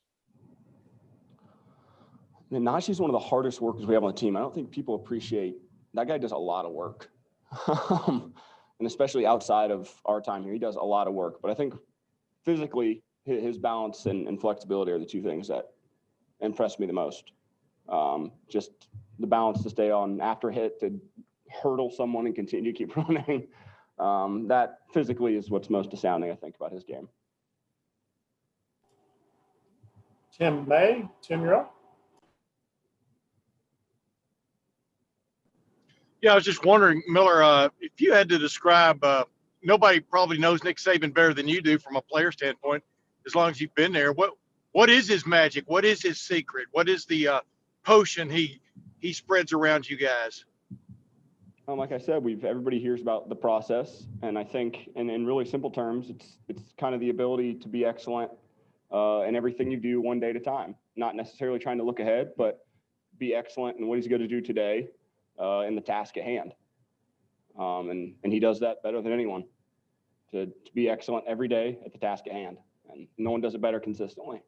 Najee's one of the hardest workers we have on the team. I don't think people appreciate that guy does a lot of work. And especially outside of our time here, he does a lot of work. But I think physically, his balance and flexibility are the two things that impress me the most. Just the balance to stay on after hit, to hurdle someone and continue to keep running. That physically is what's most astounding, I think, about his game. Tim May. Tim, you're up. Yeah, I was just wondering, Miller, if you had to describe, nobody probably knows Nick Saban better than you do from a player standpoint, as long as you've been there. What is his magic? What is his secret? What is the potion he spreads around you guys? Like I said, everybody hears about the process, and I think, in really simple terms, it's kind of the ability to be excellent in everything you do one day at a time. Not necessarily trying to look ahead, but be excellent in what he's going to do today in the task at hand. And he does that better than anyone. To be excellent every day at the task at hand, and no one does it better consistently.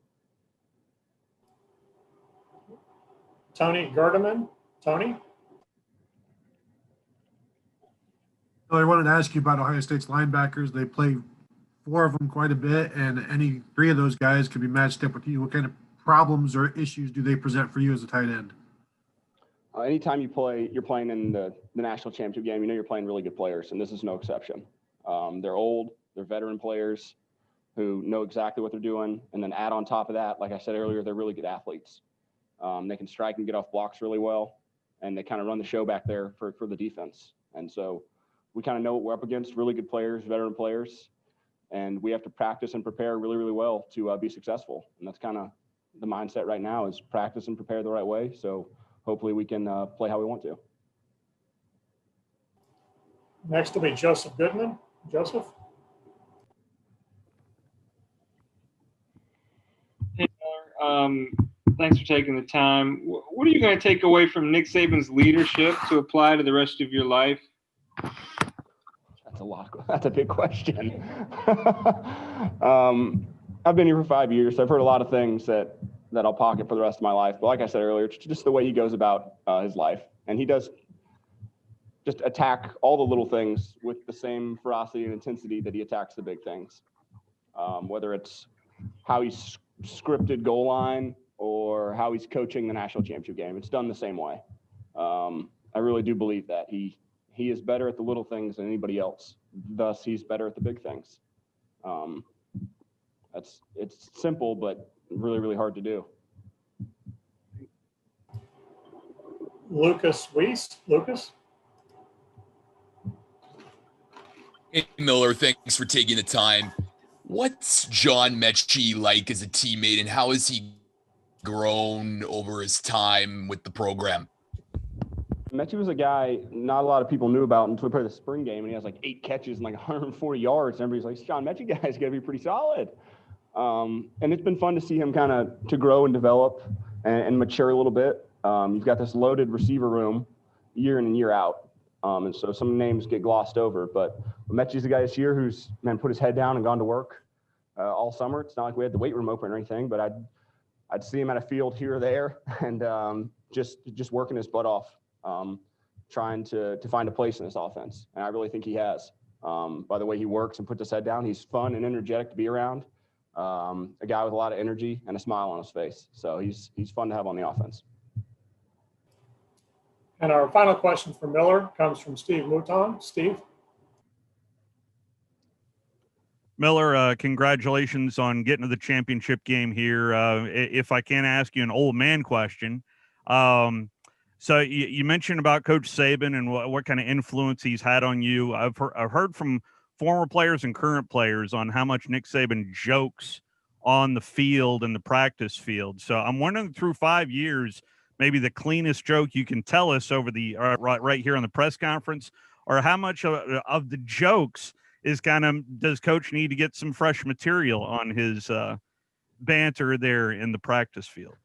Tony Gurdaman. Tony? Well, I wanted to ask you about Ohio State's linebackers. They play 4 of them quite a bit, and any 3 of those guys could be matched up with you. What kind of problems or issues do they present for you as a tight end? Anytime you're playing in the national championship game, you're playing really good players, and this is no exception. They're old, they're veteran players who know exactly what they're doing, and then add on top of that, like I said earlier, they're really good athletes. They can strike and get off blocks really well, and they kind of run the show back there for the defense. And so we kind of know what we're up against, really good players, veteran players, and we have to practice and prepare really, really well to be successful. And that's kind of the mindset right now, is practice and prepare the right way. So hopefully we can play how we want to. Next will be Joseph Goodman. Joseph? Hey, Naylor. Thanks for taking the time. What are you going to take away from Nick Saban's leadership to apply to the rest of your life? That's a lot. That's a big question. I've been here for 5 years, so I've heard a lot of things that I'll pocket for the rest of my life. But like I said earlier, it's just the way he goes about his life. And he does just attack all the little things with the same ferocity and intensity that he attacks the big things. Whether it's how he's scripted goal line or how he's coaching the national championship game, it's done the same way. I really do believe that he is better at the little things than anybody else. Thus, he's better at the big things. It's simple, but really, really hard to do. Lucas Wiese. Lucas? Hey, Miller, thanks for taking the time. What's John Mcgee like as a teammate, and how has he grown over his time with the program? Mcgee was a guy not a lot of people knew about until we played the spring game, and he has like 8 catches and like 140 yards. And everybody's like, John Mcgee guy's got to be pretty solid. And it's been fun to see him kind of to grow and develop and mature a little bit. You've got this loaded receiver room year in and year out. And so some names get glossed over, but Mcgee's the guy this year who's put his head down and gone to work all summer. It's not like we had the weight room open or anything, but I'd see him at a field here or there and just working his butt off, trying to find a place in this offense. And I really think he has. By the way he works and puts his head down, he's fun and energetic to be around. A guy with a lot of energy and a smile on his face. So he's fun to have on the offense. And our final question for Miller comes from Steve Mouton. Steve? Miller, congratulations on getting to the championship game here. If I can ask you an old man question. So you mentioned about Coach Saban and what kind of influence he's had on you. I've heard from former players and current players on how much Nick Saban jokes on the field and the practice field. So I'm wondering, through 5 years, maybe the cleanest joke you can tell us over the right here on the press conference, or how much of the jokes is does Coach need to get some fresh material on his banter there in the practice field?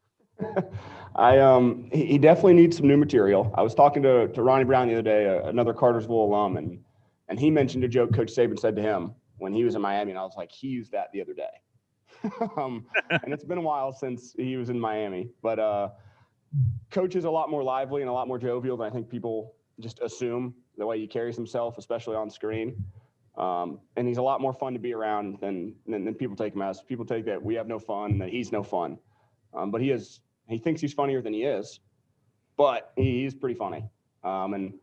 He definitely needs some new material. I was talking to Ronnie Brown the other day, another Cartersville alum, and he mentioned a joke Coach Saban said to him when he was in Miami, and I was like, he used that the other day. And it's been a while since he was in Miami, but Coach is a lot more lively and a lot more jovial than I think people just assume, the way he carries himself, especially on screen. And he's a lot more fun to be around than people take him as. People take that we have no fun, that he's no fun. But he thinks he's funnier than he is, but he's pretty funny. And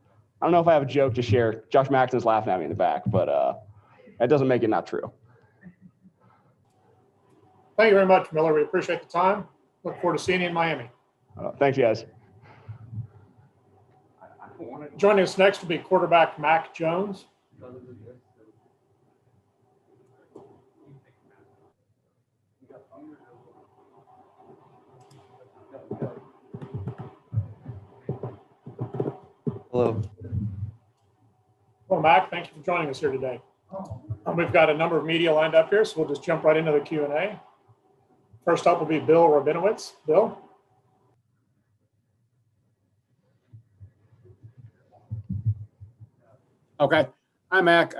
I don't know if I have a joke to share. Josh Maxson's laughing at me in the back, but that doesn't make it not true. Thank you very much, Miller. We appreciate the time. Look forward to seeing you in Miami. Thanks, guys. Joining us next will be quarterback Mac Jones. Hello. Well, Mac, thank you for joining us here today. We've got a number of media lined up here, so we'll just jump right into the Q&A. First up will be Bill Rabinowitz. Bill? Okay. Hi, Mac.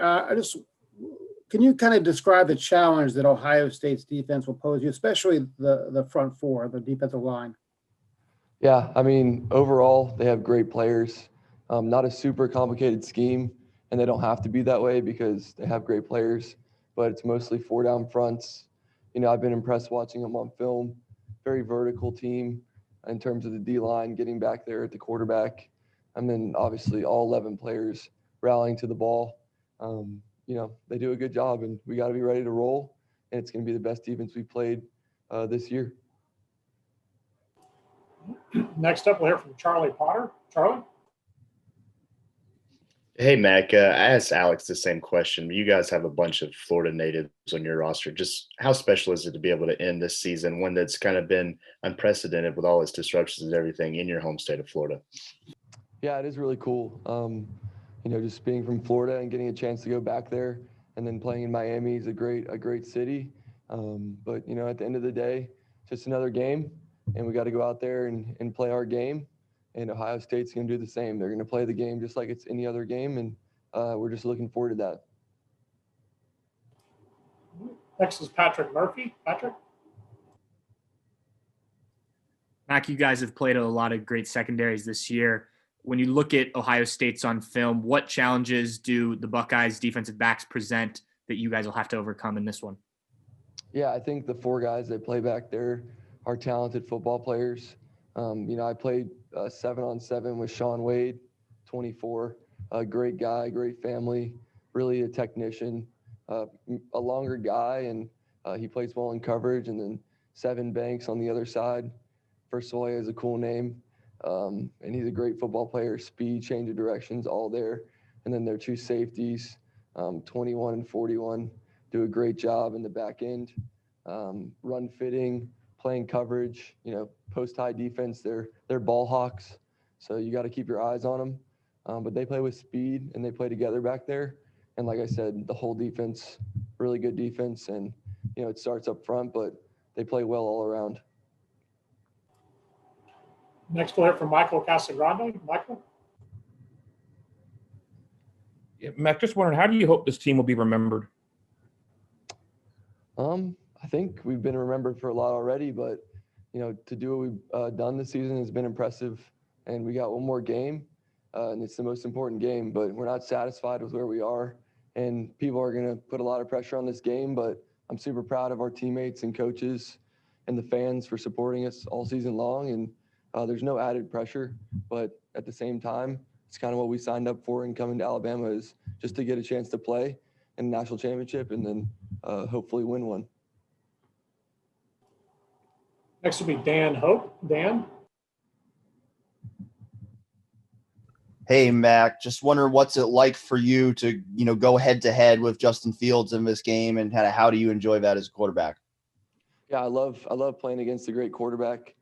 Can you kind of describe the challenge that Ohio State's defense will pose you, especially the front four, the defensive line? Yeah, I mean, overall, they have great players. Not a super complicated scheme, and they don't have to be that way because they have great players, but it's mostly four down fronts. You know, I've been impressed watching them on film. Very vertical team in terms of the D-line, getting back there at the quarterback. And then obviously all 11 players rallying to the ball. You know, they do a good job, and we got to be ready to roll, and it's going to be the best defense we've played this year. Next up, we'll hear from Charlie Potter. Charlie? Hey, Mac, I asked Alex the same question. You guys have a bunch of Florida natives on your roster. Just how special is it to be able to end this season, one that's kind of been unprecedented with all its disruptions and everything in your home state of Florida? Yeah, it is really cool. You know, just being from Florida and getting a chance to go back there and then playing in Miami is a great city. But, you know, at the end of the day, just another game, and we got to go out there and play our game. And Ohio State's going to do the same. They're going to play the game just like it's any other game, and we're just looking forward to that. Next is Patrick Murphy. Patrick? Mac, you guys have played a lot of great secondaries this year. When you look at Ohio State's on film, what challenges do the Buckeyes defensive backs present that you guys will have to overcome in this one? Yeah, I think the four guys that play back there are talented football players. You know, I played 7-on-7 with Shaun Wade, 24, a great guy, great family, really a technician, a longer guy, and he plays well in coverage. And then Seven Banks on the other side. First of all, he has a cool name, and he's a great football player, speed, change of directions, all there. And then their two safeties, 21 and 41, do a great job in the back end, run fitting, playing coverage, you know, post-high defense. They're ball hawks, so you got to keep your eyes on them. But they play with speed, and they play together back there. And like I said, the whole defense, really good defense. And, you know, it starts up front, but they play well all around. Next, we'll hear from Michael Casagrande. Michael? Yeah, Mac, just wondering, how do you hope this team will be remembered? I think we've been remembered for a lot already, but, you know, to do what we've done this season has been impressive. And we got one more game, and it's the most important game, but we're not satisfied with where we are. And people are going to put a lot of pressure on this game, but I'm super proud of our teammates and coaches and the fans for supporting us all season long. And there's no added pressure, but at the same time, it's kind of what we signed up for in coming to Alabama, is just to get a chance to play in the national championship and then hopefully win one. Next will be Dan Hope. Dan? Hey, Mac, just wondering what's it like for you to, go head to head with Justin Fields in this game, and kind of how do you enjoy that as a quarterback? Yeah, I love playing against a great quarterback.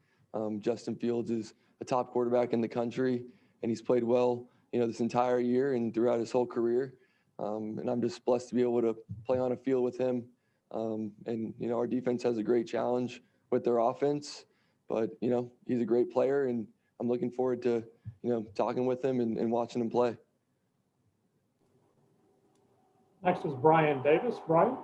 Justin Fields is a top quarterback in the country, and he's played well, this entire year and throughout his whole career. And I'm just blessed to be able to play on a field with him. And our defense has a great challenge with their offense, but he's a great player, and I'm looking forward to talking with him and watching him play. Next is Brian Davis. Brian?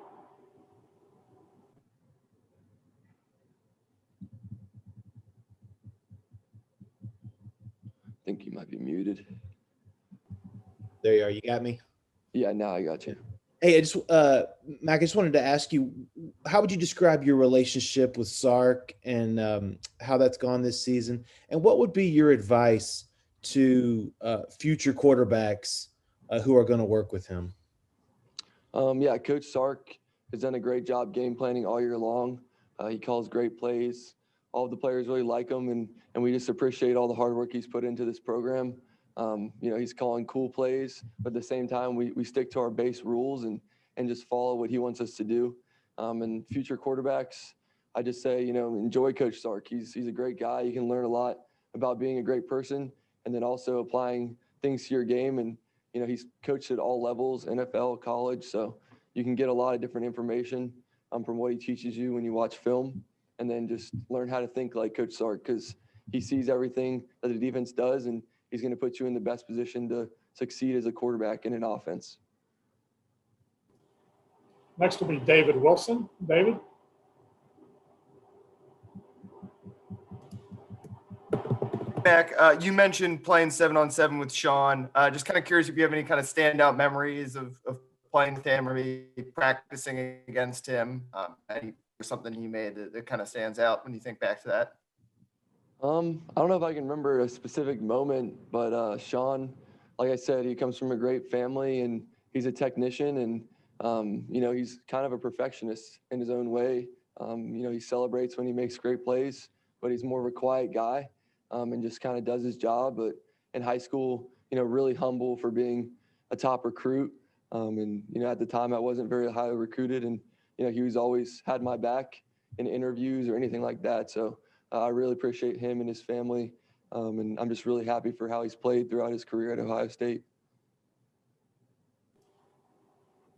I think you might be muted. There you are. You got me? Yeah, now I got you. Hey, Mac, I just wanted to ask you, how would you describe your relationship with Sark and how that's gone this season? And what would be your advice to future quarterbacks who are going to work with him? Yeah, Coach Sark has done a great job game planning all year long. He calls great plays. All of the players really like him, and we just appreciate all the hard work he's put into this program. He's calling cool plays, but at the same time, we stick to our base rules and just follow what he wants us to do. And future quarterbacks, I just say, enjoy Coach Sark. He's a great guy. You can learn a lot about being a great person and then also applying things to your game. And he's coached at all levels, NFL, college, so you can get a lot of different information from what he teaches you when you watch film, and then just learn how to think like Coach Sark, because he sees everything that the defense does, and he's going to put you in the best position to succeed as a quarterback in an offense. Next will be David Wilson. David? Mac, you mentioned playing 7-on-7 with Sean. Just kind of curious if you have any kind of standout memories of playing with him or maybe practicing against him. Or something he made that kind of stands out when you think back to that. I don't know if I can remember a specific moment, but Sean, like I said, he comes from a great family and he's a technician, and he's kind of a perfectionist in his own way. He celebrates when he makes great plays, but he's more of a quiet guy and just kind of does his job. But in high school, really humble for being a top recruit. At the time I wasn't very highly recruited, and he was always had my back in interviews or anything like that. So I really appreciate him and his family. And I'm just really happy for how he's played throughout his career at Ohio State.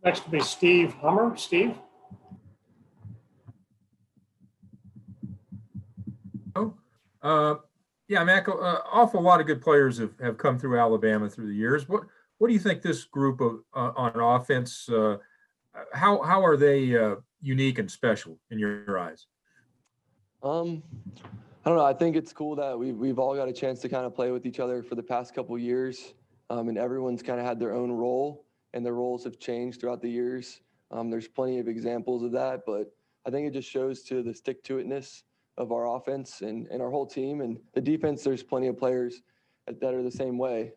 Next will be Steve Hummer. Steve? Yeah, Mac, awful lot of good players have come through Alabama through the years. What do you think this group of on offense, how are they unique and special in your eyes? I don't know. I think it's cool that we've all got a chance to kind of play with each other for the past couple years, and everyone's kind of had their own role, and their roles have changed throughout the years. There's plenty of examples of that, but I think it just shows to the stick-to-itness of our offense and our whole team. And the defense, there's plenty of players that are the same way.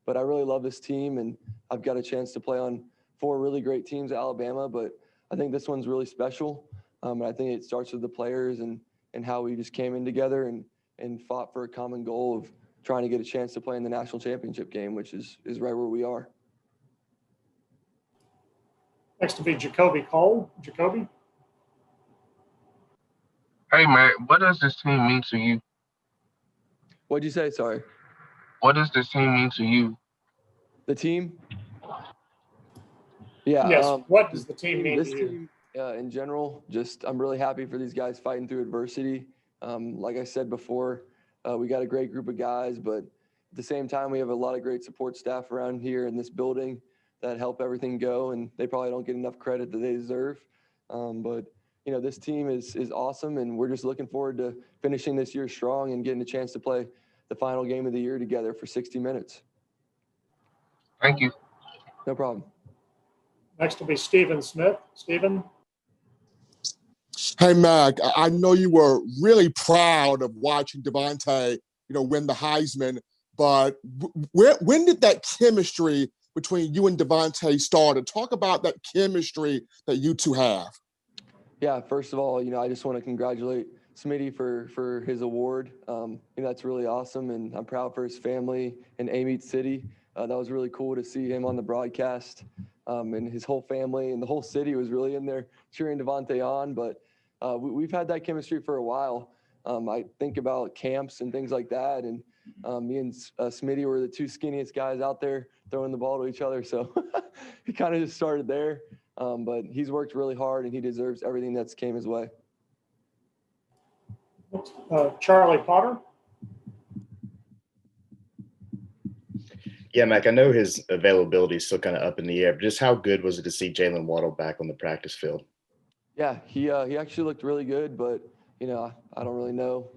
But I really love this team, and I've got a chance to play on 4 really great teams at Alabama, but I think this one's really special. And I think it starts with the players and how we just came in together and fought for a common goal of trying to get a chance to play in the national championship game, which is right where we are. Next to be Jacoby Cole. Jacoby? Hey, Matt, what does this team mean to you? What'd you say? Sorry. What does this team mean to you? The team? Yeah. Yes. What does the team mean to you? Team, in general, I'm really happy for these guys fighting through adversity. Like I said before, we got a great group of guys, but at the same time, we have a lot of great support staff around here in this building that help everything go, and they probably don't get enough credit that they deserve. But this team is awesome, and we're just looking forward to finishing this year strong and getting a chance to play the final game of the year together for 60 minutes. Thank you. No problem. Next will be Stephen Smith. Stephen? Hey, Mac, I know you were really proud of watching Devonte, win the Heisman, but when did that chemistry between you and Devonte start? Talk about that chemistry that you two have. Yeah, first of all, I just want to congratulate Smitty for his award. That's really awesome, and I'm proud for his family in Amite City. That was really cool to see him on the broadcast, and his whole family and the whole city was really in there cheering Devonte on. But we've had that chemistry for a while. I think about camps and things like that, and me and Smitty were the 2 skinniest guys out there throwing the ball to each other. So he kind of just started there. But he's worked really hard, and he deserves everything that's came his way. Charlie Potter. Yeah, Mac, I know his availability is still kind of up in the air, but just how good was it to see Jalen Waddle back on the practice field? Yeah, he actually looked really good, but I don't really know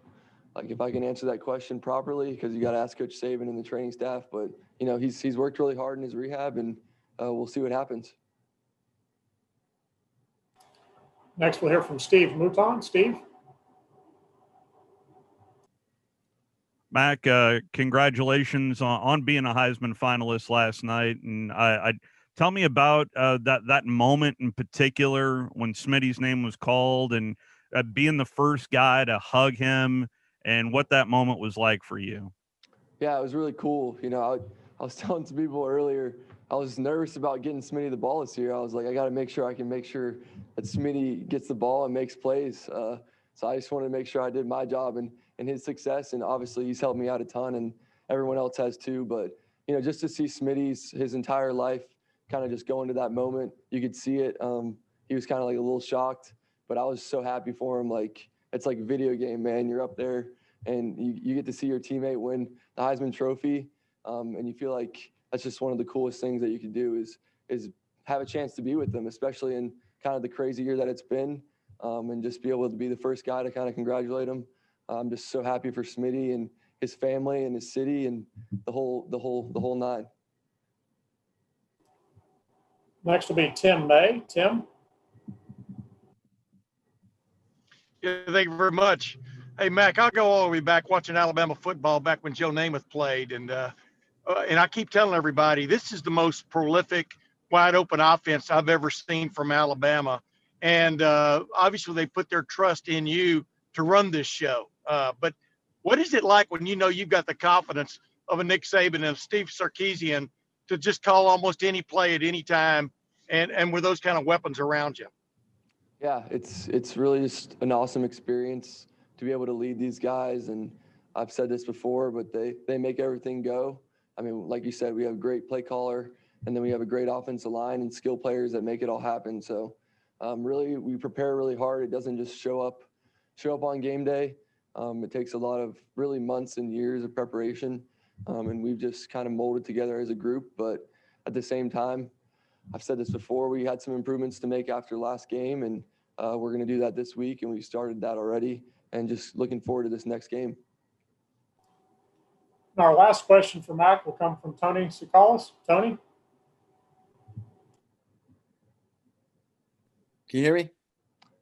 if I can answer that question properly, because you got to ask Coach Saban and the training staff. But he's worked really hard in his rehab, and we'll see what happens. Next, we'll hear from Steve Mouton. Steve? Mac, congratulations on being a Heisman finalist last night. And I tell me about that moment in particular when Smitty's name was called, and being the first guy to hug him, and what that moment was like for you. Yeah, it was really cool. I was telling some people earlier, I was nervous about getting Smitty the ball this year. I was like, I got to make sure I can make sure that Smitty gets the ball and makes plays. So I just wanted to make sure I did my job and his success. And obviously he's helped me out a ton, and everyone else has too. But just to see Smitty's his entire life kind of just go into that moment, you could see it. He was kind of like a little shocked, but I was so happy for him. Like, it's like a video game, man. You're up there and you get to see your teammate win the Heisman Trophy. And you feel like that's just one of the coolest things that you could do is have a chance to be with them, especially in kind of the crazy year that it's been, and just be able to be the first guy to kind of congratulate him. I'm just so happy for Smitty and his family and his city and the whole nine. Next will be Tim May. Tim? Yeah, thank you very much. Hey, Mac, I'll go all the way back watching Alabama football back when Joe Namath played. And I keep telling everybody, this is the most prolific, wide open offense I've ever seen from Alabama. And obviously they put their trust in you to run this show. But what is it like when you know you've got the confidence of a Nick Saban and Steve Sarkisian to just call almost any play at any time and with those kind of weapons around you? Yeah, it's really just an awesome experience to be able to lead these guys. And I've said this before, but they make everything go. I mean, like you said, we have a great play caller, and then we have a great offensive line and skill players that make it all happen. So really, we prepare really hard. It doesn't just show up on game day. It takes a lot of really months and years of preparation. And we've just kind of molded together as a group. But at the same time, I've said this before, we had some improvements to make after last game, and we're going to do that this week, and we started that already, and just looking forward to this next game. Our last question for Mac will come from Tony Tsoukalis. Tony? Can you hear me?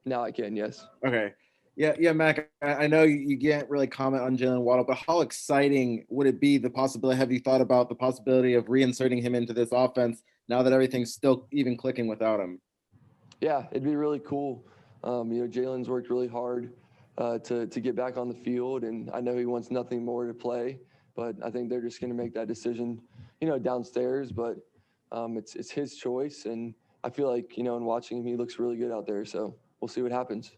Now I can, yes. Okay. Yeah, Mac, I know you can't really comment on Jalen Waddle, but how exciting would it be, the possibility, have you thought about the possibility of reinserting him into this offense now that everything's still even clicking without him? Yeah, it'd be really cool. Jalen's worked really hard to get back on the field, and I know he wants nothing more to play, but I think they're just going to make that decision, downstairs, but it's his choice, and I feel like, in watching him, he looks really good out there, so we'll see what happens.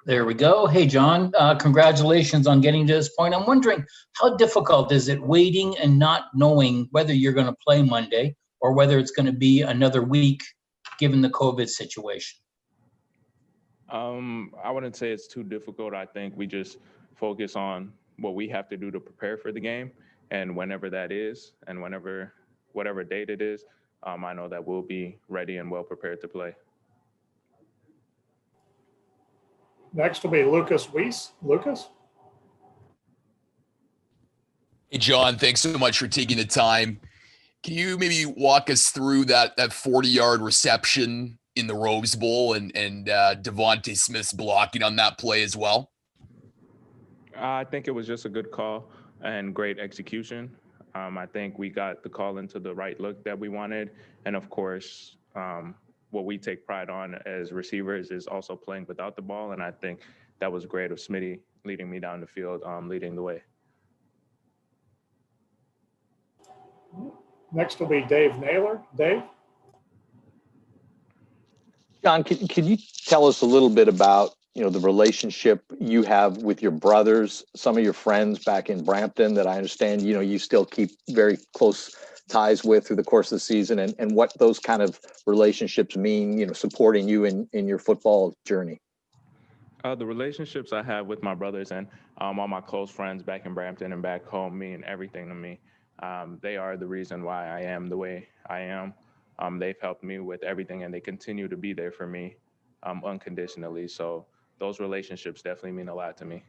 There we go. Hey, John, congratulations on getting to this point. I'm wondering, how difficult is it waiting and not knowing whether you're going to play Monday or whether it's going to be another week given the COVID situation? I wouldn't say it's too difficult. I think we just focus on what we have to do to prepare for the game, and whenever that is, and whatever date it is, I know that we'll be ready and well prepared to play. Next will be Lucas Wiese. Lucas? Hey, John, thanks so much for taking the time. Can you maybe walk us through that 40-yard reception in the Rose Bowl and Devonte Smith's blocking on that play as well? I think it was just a good call and great execution. I think we got the call into the right look that we wanted. And of course, what we take pride on as receivers is also playing without the ball. And I think that was great of Smitty leading me down the field, leading the way. Next will be Dave Naylor. Dave? John, can you tell us a little bit about, the relationship you have with your brothers, some of your friends back in Brampton that I understand, you still keep very close ties with through the course of the season, and what those kind of relationships mean, supporting you in your football journey? The relationships I have with my brothers and all my close friends back in Brampton and back home mean everything to me. They are the reason why I am the way I am. They've helped me with everything, and they continue to be there for me unconditionally. So those relationships definitely mean a lot to me.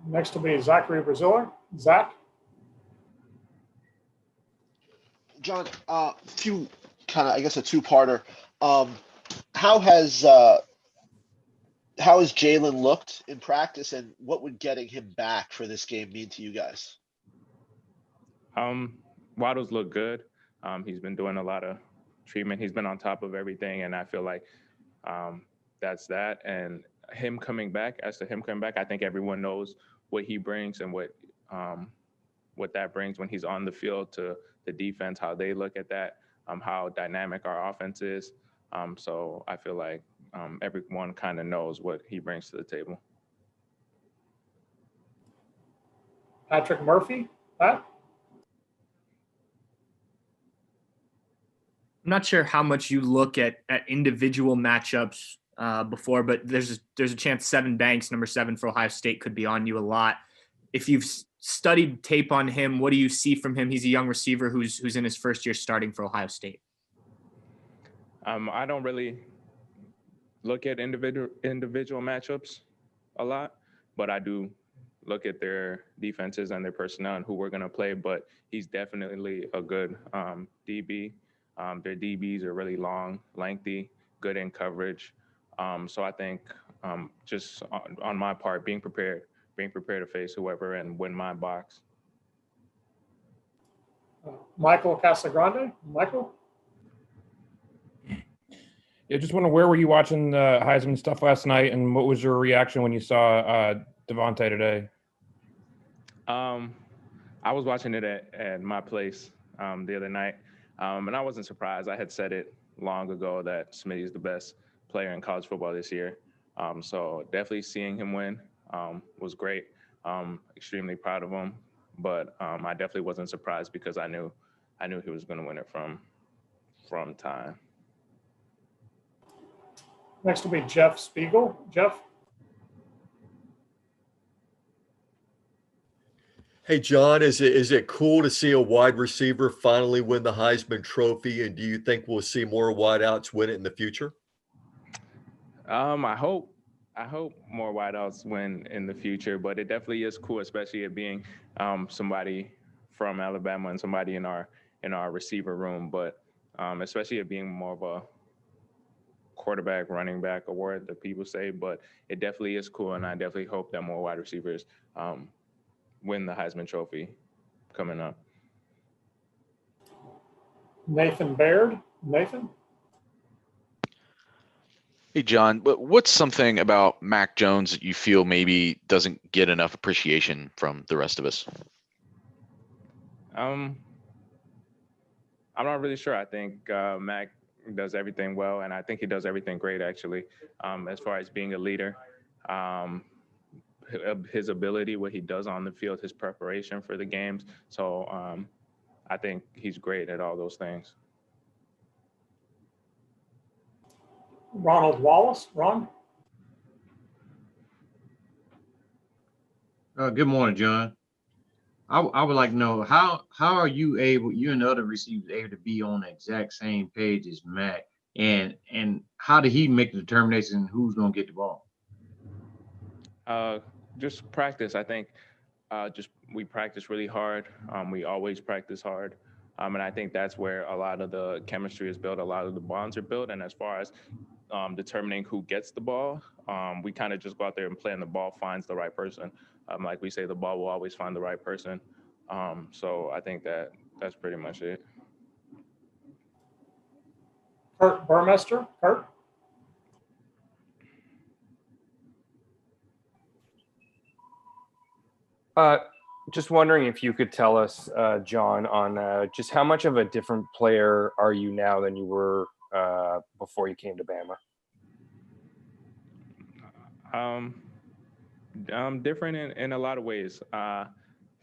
Next will be Zachary Braziller. Zach? John, a two-parter. How has Jalen looked in practice, and what would getting him back for this game mean to you guys? Waddle's looked good. He's been doing a lot of treatment. He's been on top of everything, and I feel like that's that. And him coming back, I think everyone knows what he brings and what that brings when he's on the field to the defense, how they look at that, how dynamic our offense is. So I feel like everyone kind of knows what he brings to the table. Patrick Murphy. Pat? I'm not sure how much you look at individual matchups before, but there's a chance Seven Banks, number 7 for Ohio State, could be on you a lot. If you've studied tape on him, what do you see from him? He's a young receiver who's in his first year starting for Ohio State. I don't really look at individual matchups a lot, but I do look at their defenses and their personnel and who we're going to play. But he's definitely a good DB. Their DBs are really long, lengthy, good in coverage. So I think just on my part, being prepared to face whoever and win my box. Michael Casagrande. Michael? Yeah, just wonder, where were you watching the Heisman stuff last night, and what was your reaction when you saw Devonte today? I was watching it at my place the other night, and I wasn't surprised. I had said it long ago that Smitty is the best player in college football this year. So definitely seeing him win was great. Extremely proud of him, but I definitely wasn't surprised because I knew he was going to win it from time. Next will be Jeff Spiegel. Jeff? Hey, John, is it cool to see a wide receiver finally win the Heisman Trophy? And do you think we'll see more wideouts win it in the future? I hope more wideouts win in the future, but it definitely is cool, especially it being somebody from Alabama and somebody in our receiver room. But especially it being more of a quarterback, running back award that people say. But it definitely is cool, and I definitely hope that more wide receivers win the Heisman Trophy coming up. Nathan Baird. Nathan? Hey, John, what's something about Mac Jones that you feel maybe doesn't get enough appreciation from the rest of us? I'm not really sure. I think Mac does everything well, and I think he does everything great, actually, as far as being a leader. His ability, what he does on the field, his preparation for the games. So I think he's great at all those things. Ronald Wallace. Ron? Good morning, John. I would like to know how are you and the other receivers able to be on the exact same page as Mac, and how did he make the determination who's going to get the ball? Just practice. I think we practice really hard. We always practice hard. And I think that's where a lot of the chemistry is built, a lot of the bonds are built. And as far as determining who gets the ball, we kind of just go out there and play, and the ball finds the right person. Like we say, the ball will always find the right person. So I think that's pretty much it. Kurt Burmester. Kurt? Just wondering if you could tell us, John, on just how much of a different player are you now than you were before you came to Bama? I'm different in a lot of ways.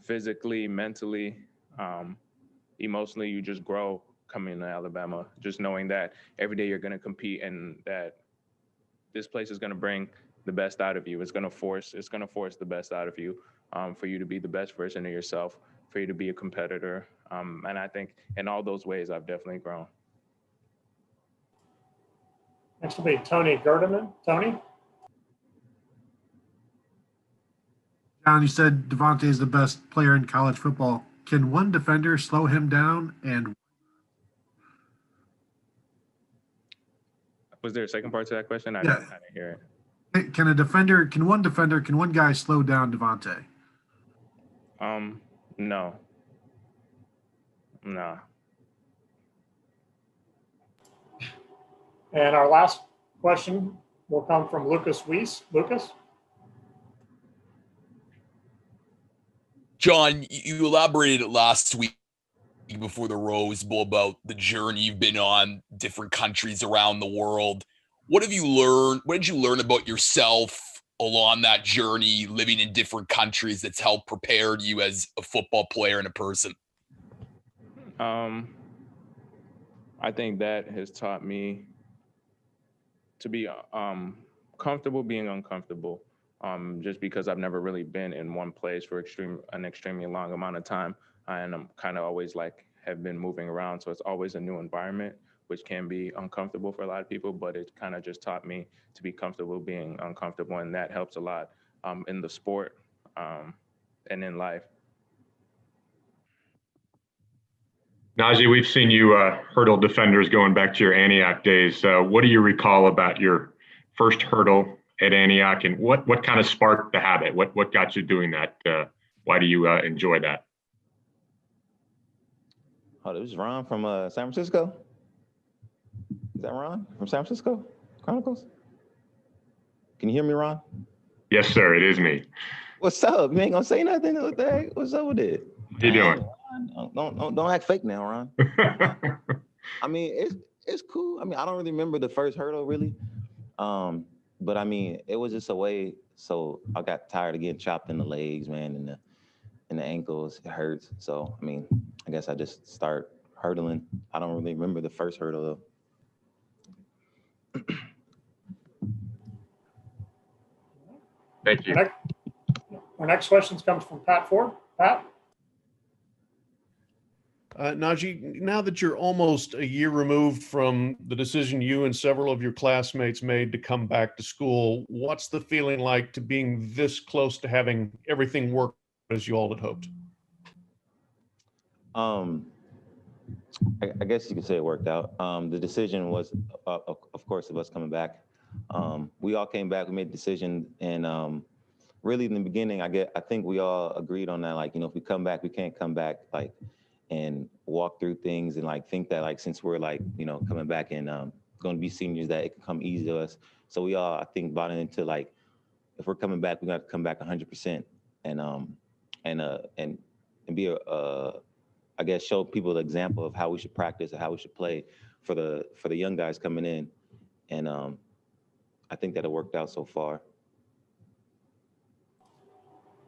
Physically, mentally, emotionally, you just grow coming to Alabama, just knowing that every day you're going to compete and that this place is going to bring the best out of you. It's going to force the best out of you, for you to be the best version of yourself, for you to be a competitor. And I think in all those ways, I've definitely grown. Next will be Tony Gurdaman. Tony? John, you said Devonte is the best player in college football. Can one defender slow him down? And Was there a second part to that question? I didn't hear it. Can one guy slow down Devonte? No. And our last question will come from Lucas Wiese. Lucas? John, you elaborated last week before the Rose Bowl about the journey you've been on, different countries around the world. What have you learned? What did you learn about yourself along that journey, living in different countries, that's helped prepare you as a football player and a person? I think that has taught me to be comfortable being uncomfortable. Just because I've never really been in one place for an extremely long amount of time, and I'm kind of always have been moving around, so it's always a new environment, which can be uncomfortable for a lot of people. But it kind of just taught me to be comfortable being uncomfortable, and that helps a lot in the sport and in life. Najee, we've seen you hurdle defenders going back to your Antioch days. What do you recall about your first hurdle at Antioch, and what kind of sparked the habit? What got you doing that? Why do you enjoy that? Oh, this is Ron from San Francisco. Is that Ron from San Francisco Chronicles? Can you hear me, Ron? Yes, sir. It is me. What's up? You ain't gonna say nothing? What the heck? What's up with it? How you doing? Don't act fake now, Ron. I mean, it's cool. I mean, I don't really remember the first hurdle really, but I mean, it was just a way. So I got tired of getting chopped in the legs, man, and the ankles. It hurts. So I mean, I guess I just start hurdling. I don't really remember the first hurdle though. Thank you. Our next question comes from Pat Ford. Pat? Najee, now that you're almost a year removed from the decision you and several of your classmates made to come back to school, what's the feeling like to being this close to having everything work as you all had hoped? I guess you could say it worked out. The decision was, of course, of us coming back. We all came back, we made a decision, and really in the beginning, I think we all agreed on that. Like, you know, if we come back, we can't come back like and walk through things and like think that like since we're like, you know, coming back and going to be seniors, that it can come easy to us. So we all, I think, bought into like, if we're coming back, we got to come back 100% and be I guess show people the example of how we should practice and how we should play for the young guys coming in. And I think that it worked out so far.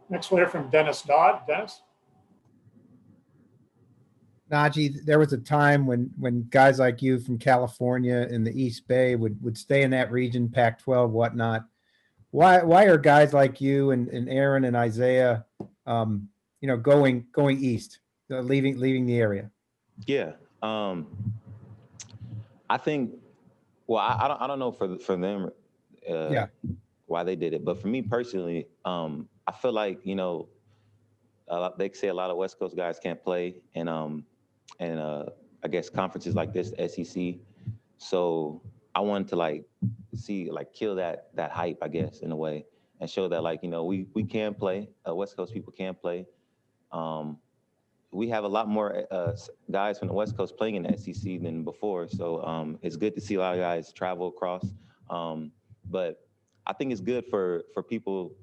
Next we'll hear from Dennis Dodd. Dennis? Najee, there was a time when guys like you from California in the East Bay would stay in that region, Pac-12, whatnot. Why are guys like you and Aaron and Isaiah, going east, leaving the area? Yeah, I think. Well, I don't know for them, why they did it, but for me personally, I feel like they say a lot of West Coast guys can't play, and I guess conferences like this, the SEC. So I wanted to kill that hype, I guess, in a way, and show that we can play. West Coast people can play. We have a lot more guys from the West Coast playing in the SEC than before. So it's good to see a lot of guys travel across. But I think it's good for people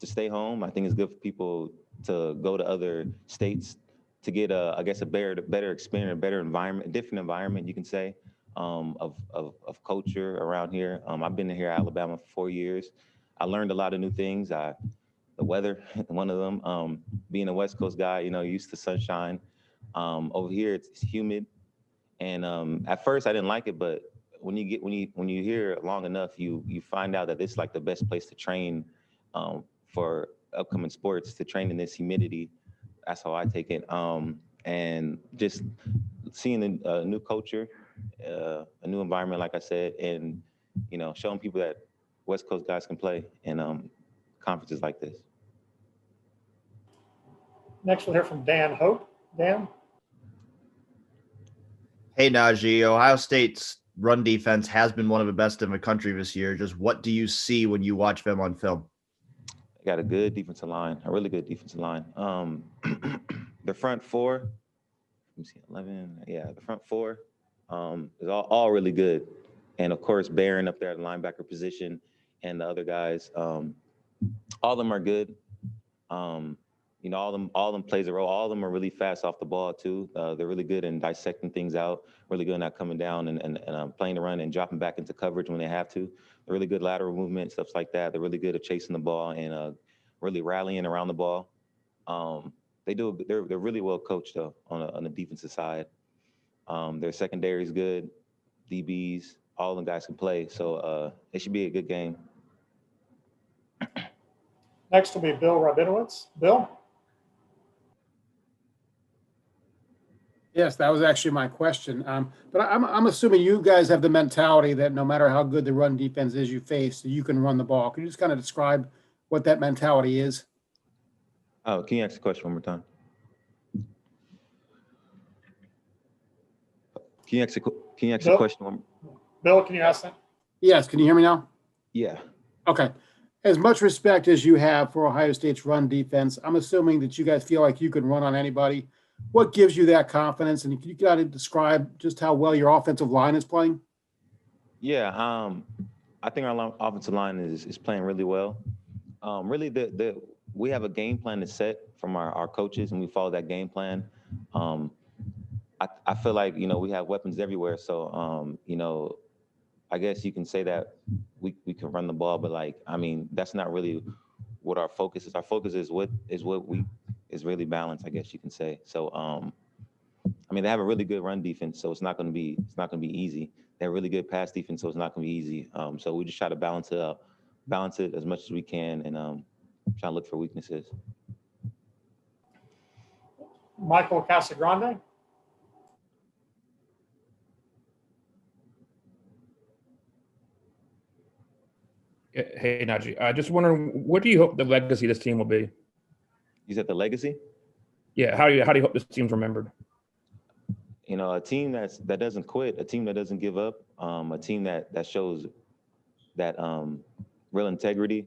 to stay home. I think it's good for people to go to other states to get a better experience, a better environment, a different environment, you can say, of culture around here. I've been here in Alabama for 4 years. I learned a lot of new things. The weather, one of them. Being a West Coast guy, used to sunshine. Over here, it's humid, and at first I didn't like it, but when you hear it long enough, you find out that it's like the best place to train for upcoming sports, to train in this humidity. That's how I take it. And just seeing a new culture, a new environment, like I said, and showing people that West Coast guys can play in conferences like this. Next, we'll hear from Dan Hope. Dan? Hey, Najee. Ohio State's run defense has been one of the best in the country this year. Just what do you see when you watch them on film? They got a good defensive line, a really good defensive line. The front four, let me see, 11. Yeah, the front four is all really good. And of course, Barron up there at the linebacker position and the other guys, all of them are good. All of them plays a role. All of them are really fast off the ball too. They're really good in dissecting things out, really good at coming down and playing the run and dropping back into coverage when they have to. really good lateral movement, stuff like that. They're really good at chasing the ball and really rallying around the ball. They're really well coached though on the defensive side. Their secondary is good, DBs, all of them guys can play, so it should be a good game. Next will be Bill Rabinowitz. Bill? Yes, that was actually my question. But I'm assuming you guys have the mentality that no matter how good the run defense is you face, you can run the ball. Can you just kind of describe what that mentality is? Oh, can you ask the question one more time? Can you ask the question one? Bill, can you ask that? Yes. Can you hear me now? Yeah. Okay. As much respect as you have for Ohio State's run defense, I'm assuming that you guys feel like you can run on anybody. What gives you that confidence? And can you kind of describe just how well your offensive line is playing? Yeah, I think our offensive line is playing really well. Really, we have a game plan to set from our coaches, and we follow that game plan. I feel like, we have weapons everywhere. So, I guess you can say that we can run the ball, but that's not really what our focus is. Our focus is what is really balanced, I guess you can say. So, they have a really good run defense, so it's not going to be easy. They have a really good pass defense, so it's not going to be easy. So we just try to balance it as much as we can, and try to look for weaknesses. Michael Casagrande? Hey, Najee. Just wondering, what do you hope the legacy of this team will be? You said the legacy? Yeah. How do you hope this team's remembered? A team that doesn't quit, a team that doesn't give up, a team that shows that real integrity,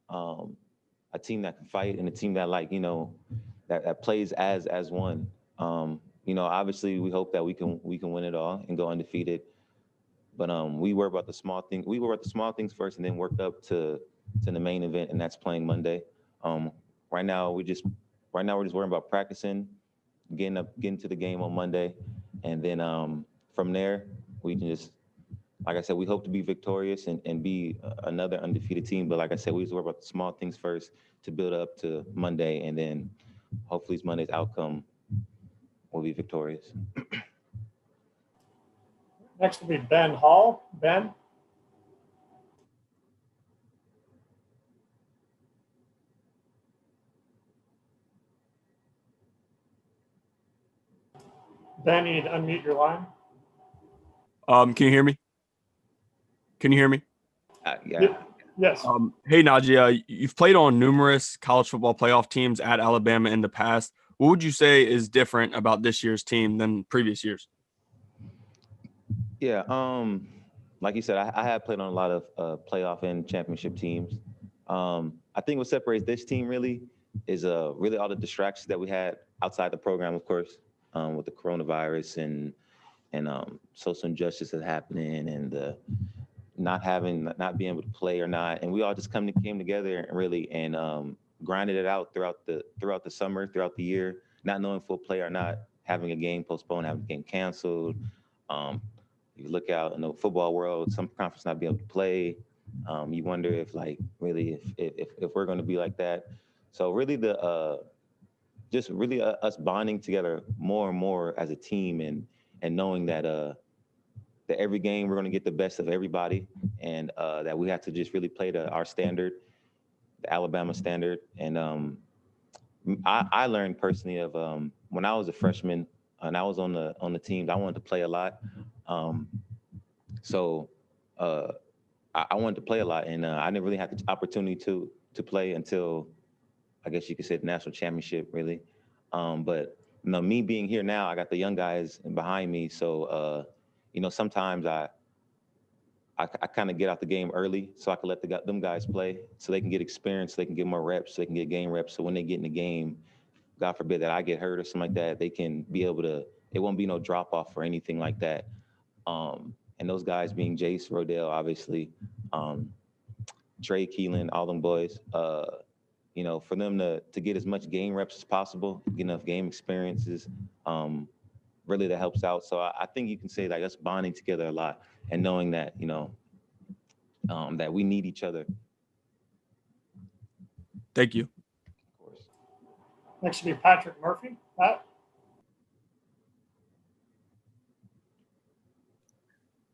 a team that can fight, and a team that that plays as one. Obviously we hope that we can win it all and go undefeated. But we worry about the small things. We worry about the small things first, and then work up to the main event, and that's playing Monday. Right now we're just worrying about practicing, getting to the game on Monday, and then from there we can just, like I said, we hope to be victorious and be another undefeated team. But like I said, we just worry about the small things first to build up to Monday, and then hopefully Monday's outcome will be victorious. Next will be Ben Hall. Ben? Ben, you need to unmute your line. Can you hear me? Yeah. Yes. Hey, Najee, you've played on numerous college football playoff teams at Alabama in the past. What would you say is different about this year's team than previous years? Yeah, like you said, I have played on a lot of playoff and championship teams. I think what separates this team really is really all the distractions that we had outside the program, of course, with the coronavirus and social injustice that's happening, and the not being able to play or not, and we all just came together and really grinded it out throughout the summer, throughout the year, not knowing if we'll play or not, having a game postponed, having a game canceled. You look out in the football world, some conference not being able to play. You wonder if if we're going to be like that. So really us bonding together more and more as a team, and knowing that that every game we're going to get the best of everybody, and that we have to just really play to our standard, the Alabama standard. And I learned personally of when I was a freshman and I was on the team, I wanted to play a lot. So I wanted to play a lot, and I didn't really have the opportunity to play until, I guess you could say, the national championship, really. But me being here now, I got the young guys behind me, so sometimes I kind of get out the game early so I can let them guys play, so they can get experience, so they can get more reps, so they can get game reps. So when they get in the game, God forbid that I get hurt or something like that, they can be able to. It won't be no drop off or anything like that. And those guys being Jace, Rodell, obviously, Trey, Keelan, all them boys. For them to get as much game reps as possible, get enough game experiences, really that helps out. So I think you can say us bonding together a lot, and knowing that that we need each other. Thank you. Next will be Patrick Murphy. Pat?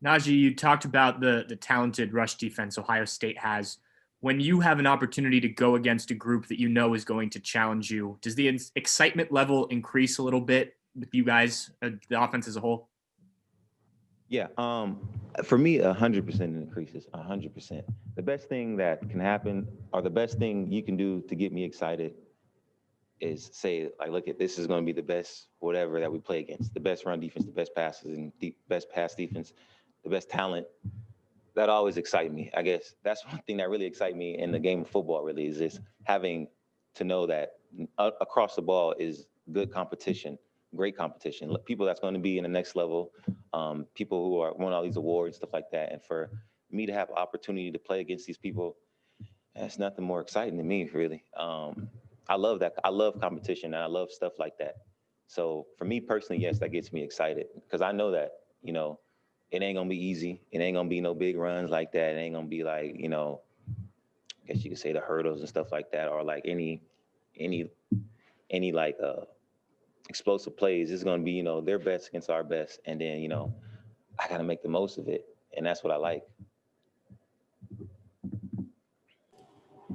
Najee, you talked about the talented rush defense Ohio State has. When you have an opportunity to go against a group that you know is going to challenge you, does the excitement level increase a little bit with you guys, the offense as a whole? Yeah, for me, 100% increases, 100%. The best thing that can happen, or the best thing you can do to get me excited, is say, like, look, at this is going to be the best whatever that we play against, the best run defense, the best passes, and the best pass defense, the best talent. That always excite me. I guess that's one thing that really excites me in the game of football. Really, is just having to know that across the ball is good competition. Great competition, people that's going to be in the next level, people who are won all these awards, stuff like that. And for me to have an opportunity to play against these people, that's nothing more exciting to me, really. I love that. I love competition and I love stuff like that. So for me personally, yes, that gets me excited because I know that, you know, it ain't going to be easy. It ain't going to be no big runs like that. It ain't going to be like, you know, I guess you could say the hurdles and stuff like that, or like any like, explosive plays. It's going to be, you know, their best against our best. And then, you know, I got to make the most of it. And that's what I like.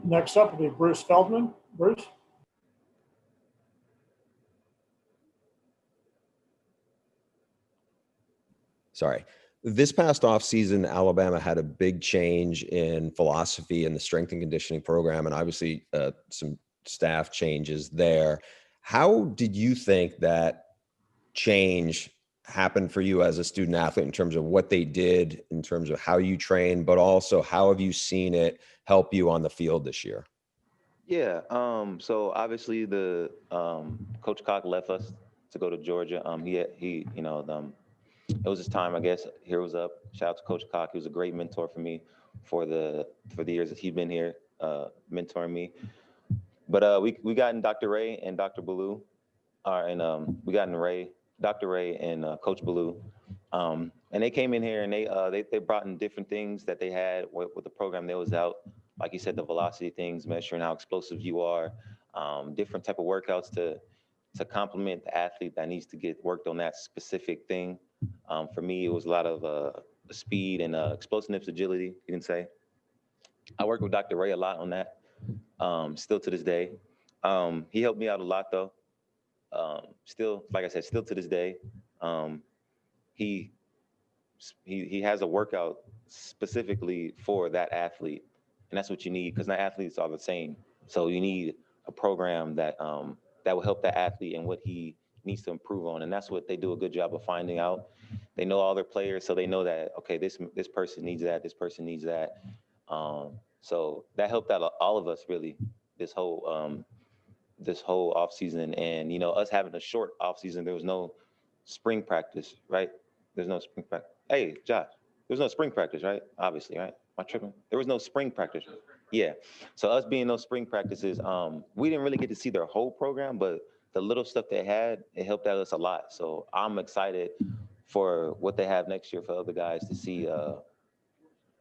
Next up will be Bruce Feldman. Bruce? Sorry. This past offseason, Alabama had a big change in philosophy in the strength and conditioning program, and obviously some staff changes there. How did you think that change happened for you as a student athlete in terms of what they did, in terms of how you train, but also how have you seen it help you on the field this year? Yeah. So obviously the Coach Cock left us to go to Georgia. He you know, it was his time, I guess. Here was up. Shout out to Coach Cock. He was a great mentor for me for the years that he'd been here, mentoring me. But we got in Dr. Ray and Dr. Ballou, and we got in Dr. Ray and Coach Ballou, and they came in here and they brought in different things that they had with the program that was out. Like you said, the velocity things, measuring how explosive you are, different type of workouts to complement the athlete that needs to get worked on that specific thing. For me, it was a lot of speed and explosiveness, agility, you can say. I worked with Dr. Ray a lot on that, still to this day. He helped me out a lot, though. Still, like I said, still to this day. He has a workout specifically for that athlete, and that's what you need because not athletes are the same. So you need a program that will help that athlete and what he needs to improve on, and that's what they do a good job of finding out. They know all their players, so they know that, okay, this person needs that, this person needs that. So that helped out all of us really this whole off season. And you know, us having a short off season, there was no spring practice, right? There's no spring practice. Hey, Josh, there's no spring practice, right? Obviously, right? Am I tripping? There was no spring practice. Yeah. So us being those spring practices, we didn't really get to see their whole program, but the little stuff they had, it helped out us a lot. So I'm excited for what they have next year for other guys to see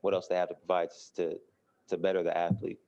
what else they have to provide to better the athlete.